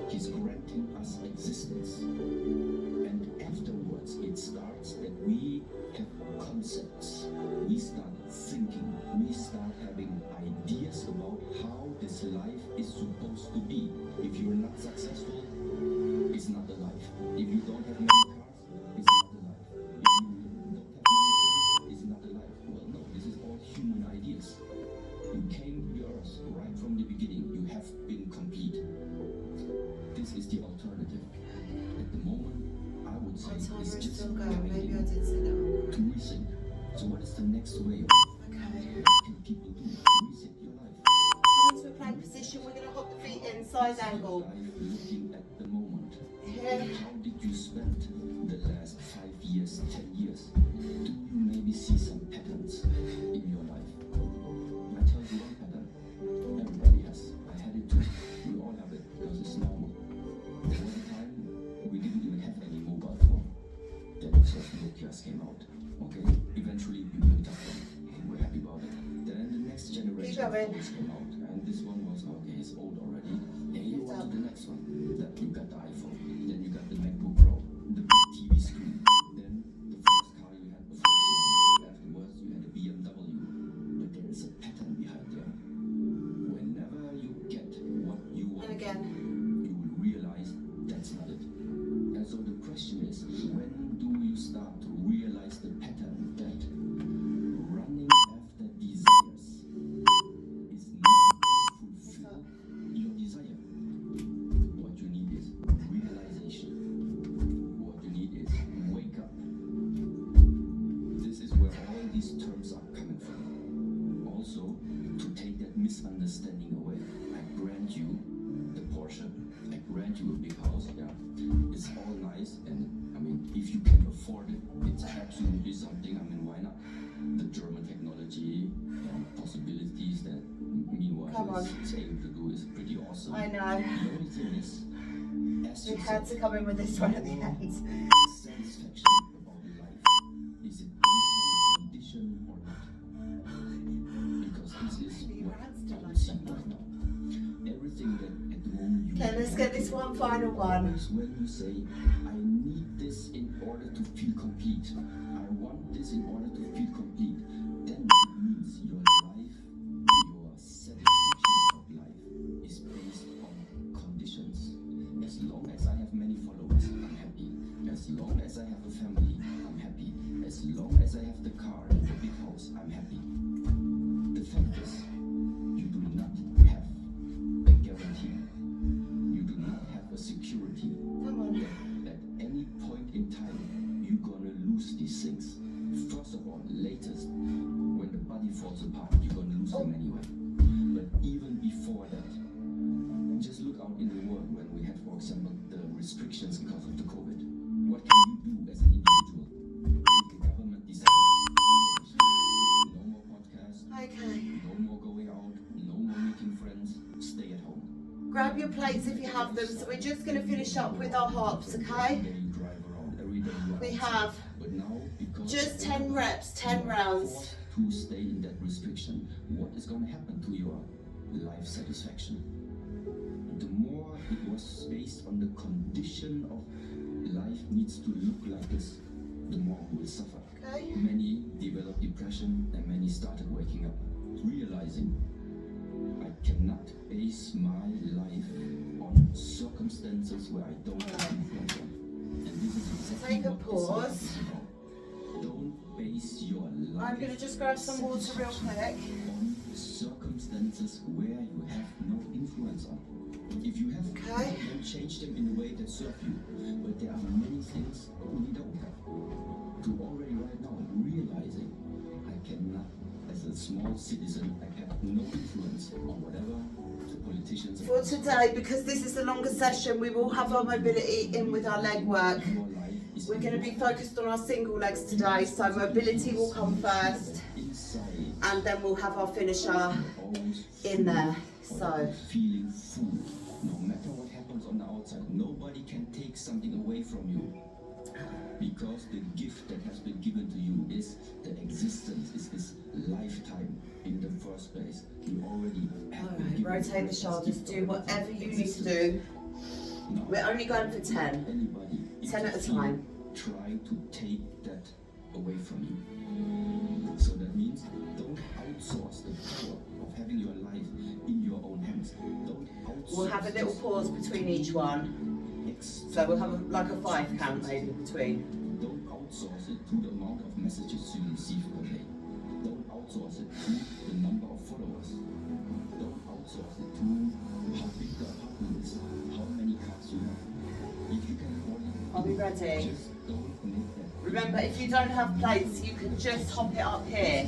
He's granting us existence. And afterwards it starts that we have concepts. We start thinking. We start having ideas about how this life is supposed to be. If you're not successful, it's not a life. If you don't have many cars, it's not a life. If you don't have many friends, it's not a life. Well, no, this is all human ideas. You came to the earth right from the beginning. You have been complete. This is the alternative. At the moment, I would say Our timer it's is just still going. coming Maybe I in did say that wrong. to rethink. So what is the next way? Okay. What can people do? Reset your life. Come into a plank position. We're going to hop the feet in, side angle. Life looking at the moment. Here. How did you spend the last 5 years, 10 years? Do you maybe see some patterns in your life? I tell you one pattern. Everybody has. I had it too. We all have it because it's normal. There was a time we didn't even have any mobile phone. Then the first Nokias came out. Okay? Eventually we picked up one. We're happy about it. Then the next generation of going. phones came out. And this one was, okay, it's old already. And you want to the next one. Then you got the iPhone. Then you got the MacBook Pro. The big TV screen. Then the first car you had, the first one. Afterwards you had a BMW. But there is a pattern behind there. Whenever you get what you want, And again. you will realize that's not it. And so the question is, when do you start to realize the pattern that running after desires is not going to fulfill your desire? What you need is realization. What you need is wake up. This is where all these terms are coming from. Also, to take that misunderstanding away, I grant you the Porsche. I grant you a big house. Yeah, it's all nice, and I mean, if you can afford it, it's absolutely something. I mean, why not? The German technology and possibilities that meanwhile is able to do is pretty awesome. I know. The only thing is, ask We yourself, had to come in with this one at the end. satisfaction about life, is it based on a condition or not? Because this is what I would see right now. Everything that at the moment you Okay, let's get this one final one. is when you say, I need this in order to feel complete. I want this in order to feel complete. Then it means your life, your satisfaction of life is based on conditions. As long as I have many followers, I'm happy. As long as I have a family, I'm happy. As long as I have the car and the big house, I'm happy. The fact is, you do not have a guarantee. You do not have a security Come on. that at any point in time you're gonna lose these things. First of all, latest, when the body falls apart, you're gonna lose them anyway. But even before that, just look out in the world when we had, for example, the restrictions because of the COVID. What can you do as an individual? If the government decides no more podcasts, Okay. no more going out, no more have them. So we're just going to finish up with our hops, okay? We have just 10 reps, 10 rounds. To stay in that restriction, what is going to happen to your life satisfaction? The more it was based on the condition of life needs to look like this, the more we will suffer. Okay. Many developed depression and many started waking up, realizing I cannot base my life on circumstances where I don't have influence on. And this is exactly Take a what pause. this is about. Don't base your life I'm going to just grab some water real quick. on circumstances where you have no influence on. If you have, Okay. then change them in a way that serve you. But there are many things we don't have. To already right now realizing I cannot, as a small citizen, I have no influence on whatever the politicians. For today, because this is a longer session, we will have our mobility in with our leg work. Your life is We're going to be focused on our single legs today, so mobility will come first, inside. and then we'll have our finisher Always in there. full, So, feeling full. No matter what happens on the outside, nobody can take something away from you. Because the gift that has been given to you is the existence, is this lifetime in the first place. You already have been given rotate the shoulders, do whatever you need to do. No. We're only going for 10. Anybody 10 at a time. try to take that away from you. So that means don't outsource the power of having your life in your own hands. Don't outsource. We'll have a little pause between each one. So we'll have like a 5 count maybe between. Don't outsource it to the amount of messages you receive per day. Don't outsource it to the number of followers. Don't outsource it to how big the apartment is, how many cars you have. If you can afford it, Are we ready? just don't make that. Remember, if you don't have plates, you can just hop it up here.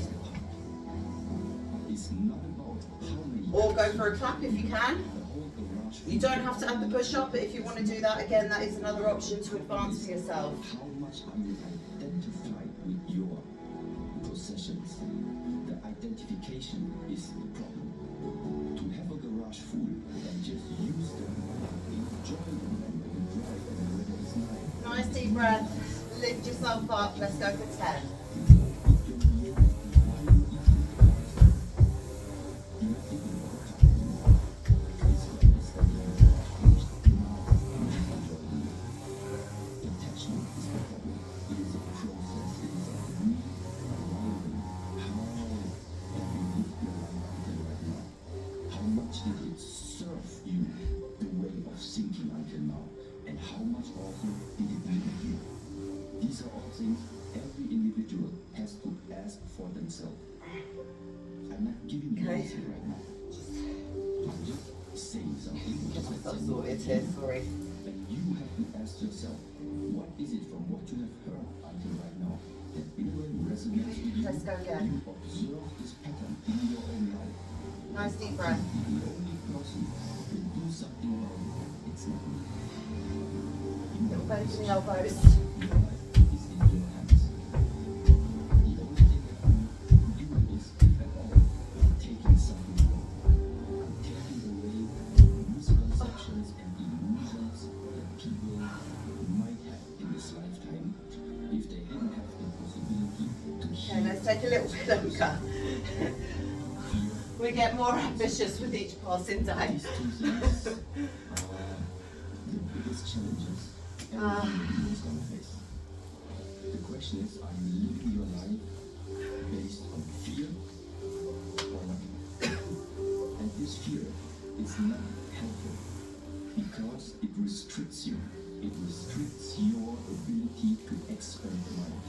It's not about how many. Or go for a clap if you can. The whole garage. You don't have to add the push up, but if you want to do that again, that is another option to advance for yourself. How much are you identified with your possessions? The identification is the problem. To have a garage full and just use them, enjoy them, and drive and the weather is nice. Nice deep breath. Lift yourself up. Let's go for 10. Did it serve you the way of thinking until now? And how much also did it limit you? These are all things every individual has to ask for themselves. I'm not giving you Okay. anything right now. I'm just saying something. Get myself sorted here, sorry. And you have to ask yourself, what is it from what you have heard until right now that in a way resonates with you? Let's go again. You observe this pattern in your own life. Nice deep breath. The only person who can do something about it, it's not me. Little bend in the elbows. Your life is in your hands. The only thing that you can do is, if at all, taking something away. Taking away misconceptions and illusions that people might have in this lifetime if they didn't have the possibility to Okay, let's take a little bit longer. We get more ambitious with each passing day. these two things are the biggest challenges everyone is going to face. The question is, are you living your life based on fear or not? And this fear is not helpful because it restricts you. It restricts your ability to expand mind.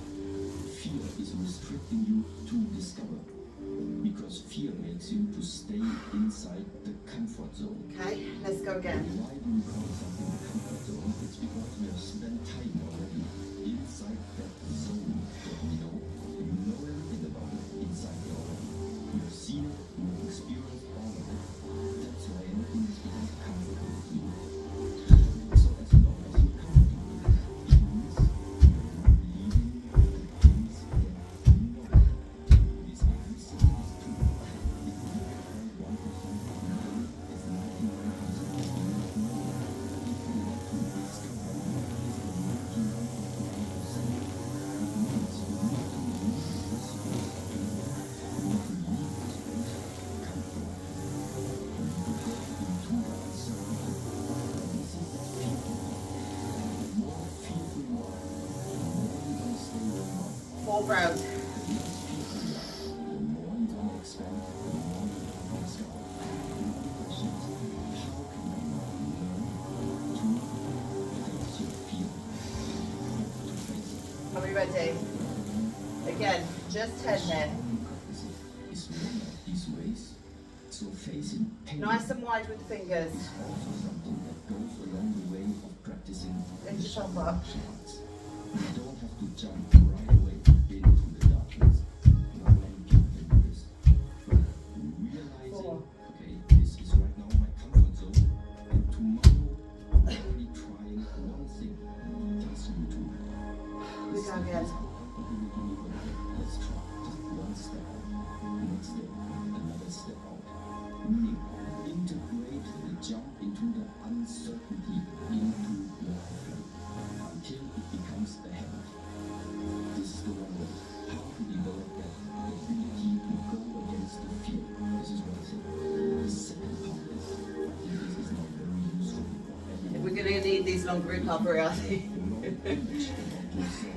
Fear is restricting you to discover. Because fear makes you to stay inside the comfort zone. Okay, let's go again. Why do we call something the comfort zone? It's because we have spent time already inside that zone that we know. You know everything about it inside there already. You have seen it, you have experienced all of it. That's why everything is become comfortable to you. So as long as you're comfortable, it means you're not leaving the things that you know. This existence is true. If you have 1% of you is 99% of you not know. 4th round. Are we ready? Again, just 10 here. So facing pain Nice and wide with the fingers. is also something that goes along the way of practicing Lift yourself up. martial arts. You don't have to jump right away into the darkness. Not many people can do this. But realizing, 4. okay, this is right now my comfort zone, and tomorrow I'm already trying one thing. That's you too. We go again. Let's try just one step out. Next step, another step out. Meaning, integrate the jump into the uncertainty into your flow until it becomes a habit. This is the one way. How to develop that ability to go against the fear. This is what I say. The second part is, I think this is now very useful for We're going to need these longer recovery, I think. knowledge about yourself.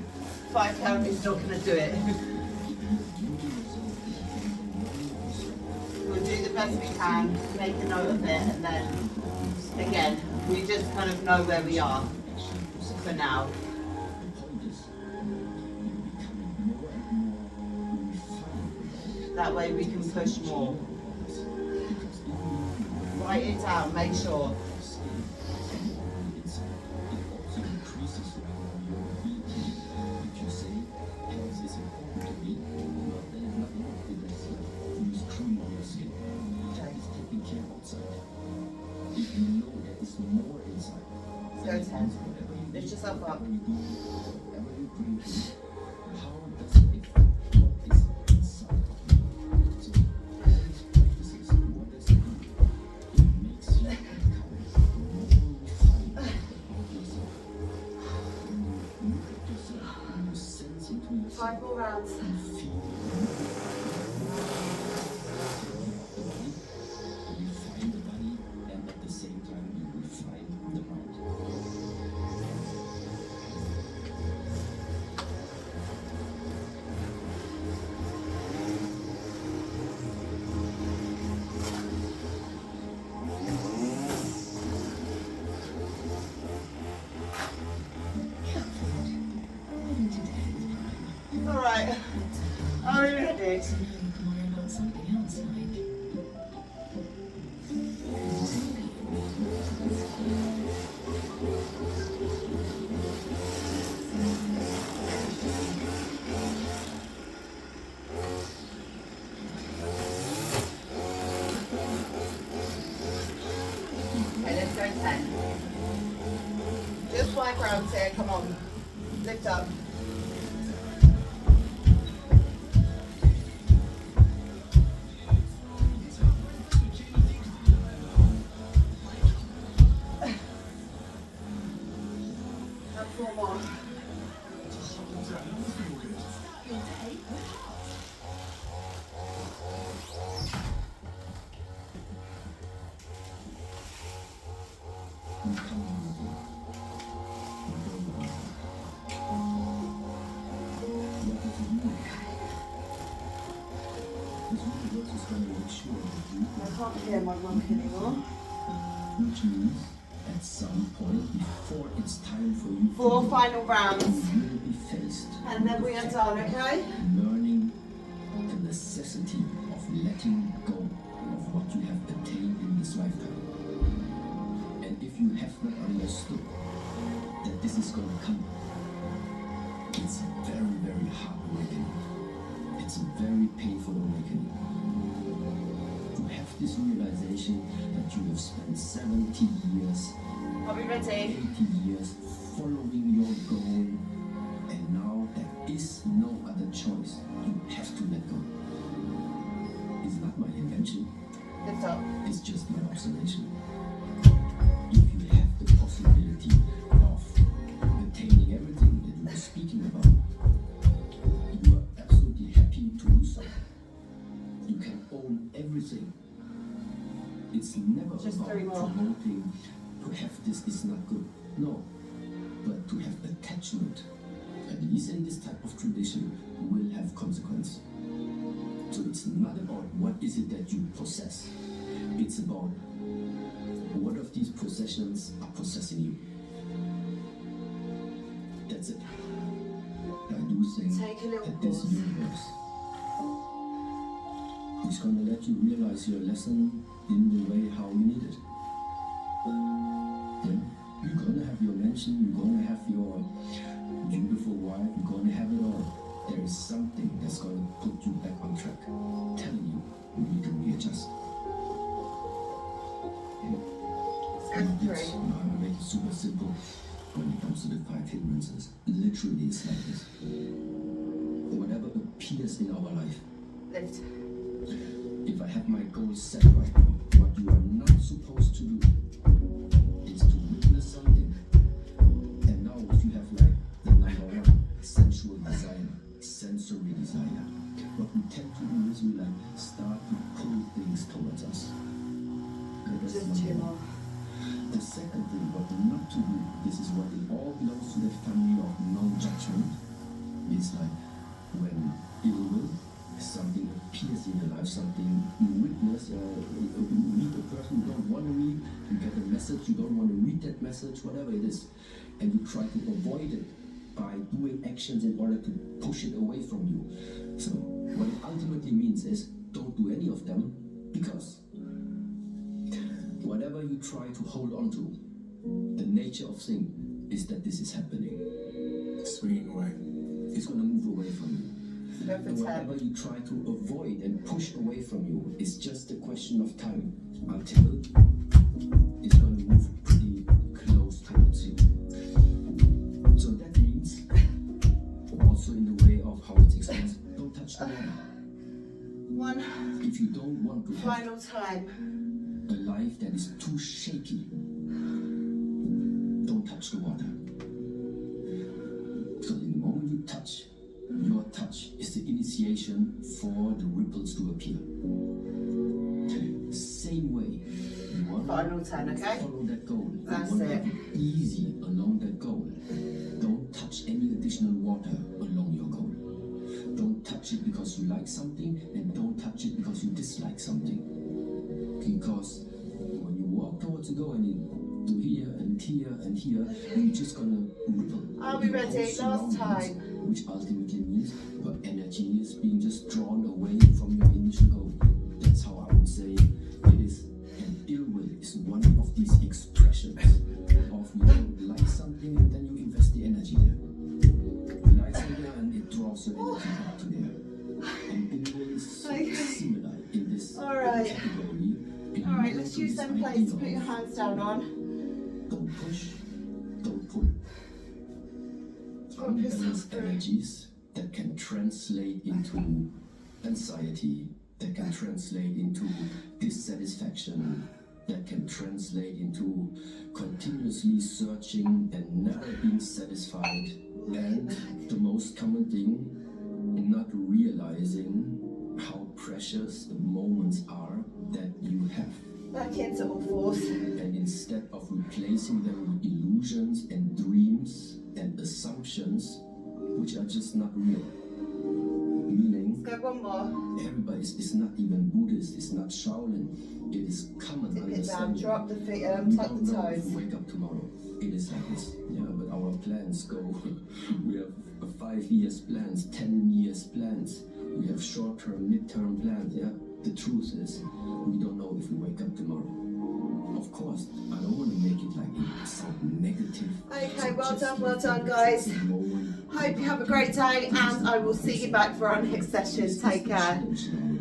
5 count is not going to do it. We'll do the best we can, make a note of it, and then, again, we just kind of know where we are for now. That way we can push more. Write it down, make sure. Go 10. Lift yourself up. Five more rounds. Refine the body, and at the same time you refine the mind. All right. Are you ready? Worry about something else, like Okay, let's go 10. Just 5 rounds here, come on. Lift up. Have 4 more. I can't hear my mic anymore. Which means at some point before it's time for you 4 to final rounds. you will be faced And then we are done, okay? learning the necessity of letting go of what you have attained in this lifetime. And if you have not understood that this is going to come, it's a very, very hard awakening. It's a very painful awakening. To have this realization that you have spent 70 years, Are we ready? 80 years following your goal, and now there is no other choice. You have to let go. It's not my invention, Lift up. it's just my observation. If you have the possibility of attaining everything that you were speaking about, you are absolutely happy to do so. You can own everything. It's never Just about 3 more. promoting to have this is not good. No, but to have attachment, at least in this type of tradition, consequence. So it's not about what is it that you possess. It's about what of these possessions are possessing you. That's it. I do think Take a little that this pause. universe is going to let you realize your lesson in the way how you need it. Yeah? You're going to have your mansion, you're going to have your beautiful wife, you're going to have it all. There is something that's going to put you back on track, telling you need to readjust. Step I'm 3. gonna make it super simple when it comes to the 5 hindrances. Literally, it's like this. Whatever appears in our life, Lift. if I have my goals set right now, what you are not supposed to do is to witness something. And now if you have like the number 1, sensual desire, sensory desire, what we tend to do is we like start to pull things towards us. Okay, that's Just number 2 1. more. The second thing, what not to do, this is what it all belongs to the family of non-judgment. It's like when ill will, something appears in your life, something you witness, you meet a person you don't want to meet, you get a message, you don't want to read that message, whatever it is, and you try to avoid it by doing actions in order to push it away from you. So what it ultimately means is don't do any of them, because whatever you try to hold on to, the nature of thing is that this is happening. Swinging away. It's going to move away from you. Go And for whatever 10. you try to avoid and push away from you is just a question of time until it's going to move pretty close towards you. So that means, also in the way of how it's expressed, don't touch the water. 1 If you don't want to have final time. a life that is too shaky, don't touch the water. Because in the moment you touch, your touch is the initiation for the ripples to appear. Same way, you want Final 10, to okay? follow that goal. That's you want it. to make it easy along that goal. Don't touch any additional water along your goal. Don't touch it because you like something, and don't touch it because you dislike something. Because when you walk towards a goal and you do here and here and here, you're just gonna ripple. Are we your whole ready? Last surroundings, time. which ultimately means your energy is being just drawn away from your initial goal. That's how I would say it is. And ill will is one of these expressions of you don't like something and then you invest the energy there. You like something and it draws your energy back to there. And ill will is so Okay. similar in this Alright. category. It Alright, belongs let's to use this them plates idea to put your of hands down on. don't push, don't pull. Drop yourself Unbalanced through. energies that can translate into anxiety, that can translate into dissatisfaction, that can translate into continuously searching and never being satisfied, and the most common thing, not realizing how precious the moments are that you have. Back into all fours. And instead of replacing them with illusions and dreams and assumptions which are just not real, meaning Go 1 more. everybody is not even Buddhist, it's not Shaolin, it is common Dip it down. understanding. Drop the feet. We Tuck don't the know if toes. we wake up tomorrow. It is like this. Yeah, but our plans go. We have 5 years plans, 10 years plans. We have short-term, mid-term plans. Yeah. The truth is, we don't know if we wake up tomorrow. Of course, I don't want to make it like it sound negative. Okay, well Just done, well live done, in the guys. present moment. Hope you have a great day, and I will see you back for our next session. Take care. Challenge in our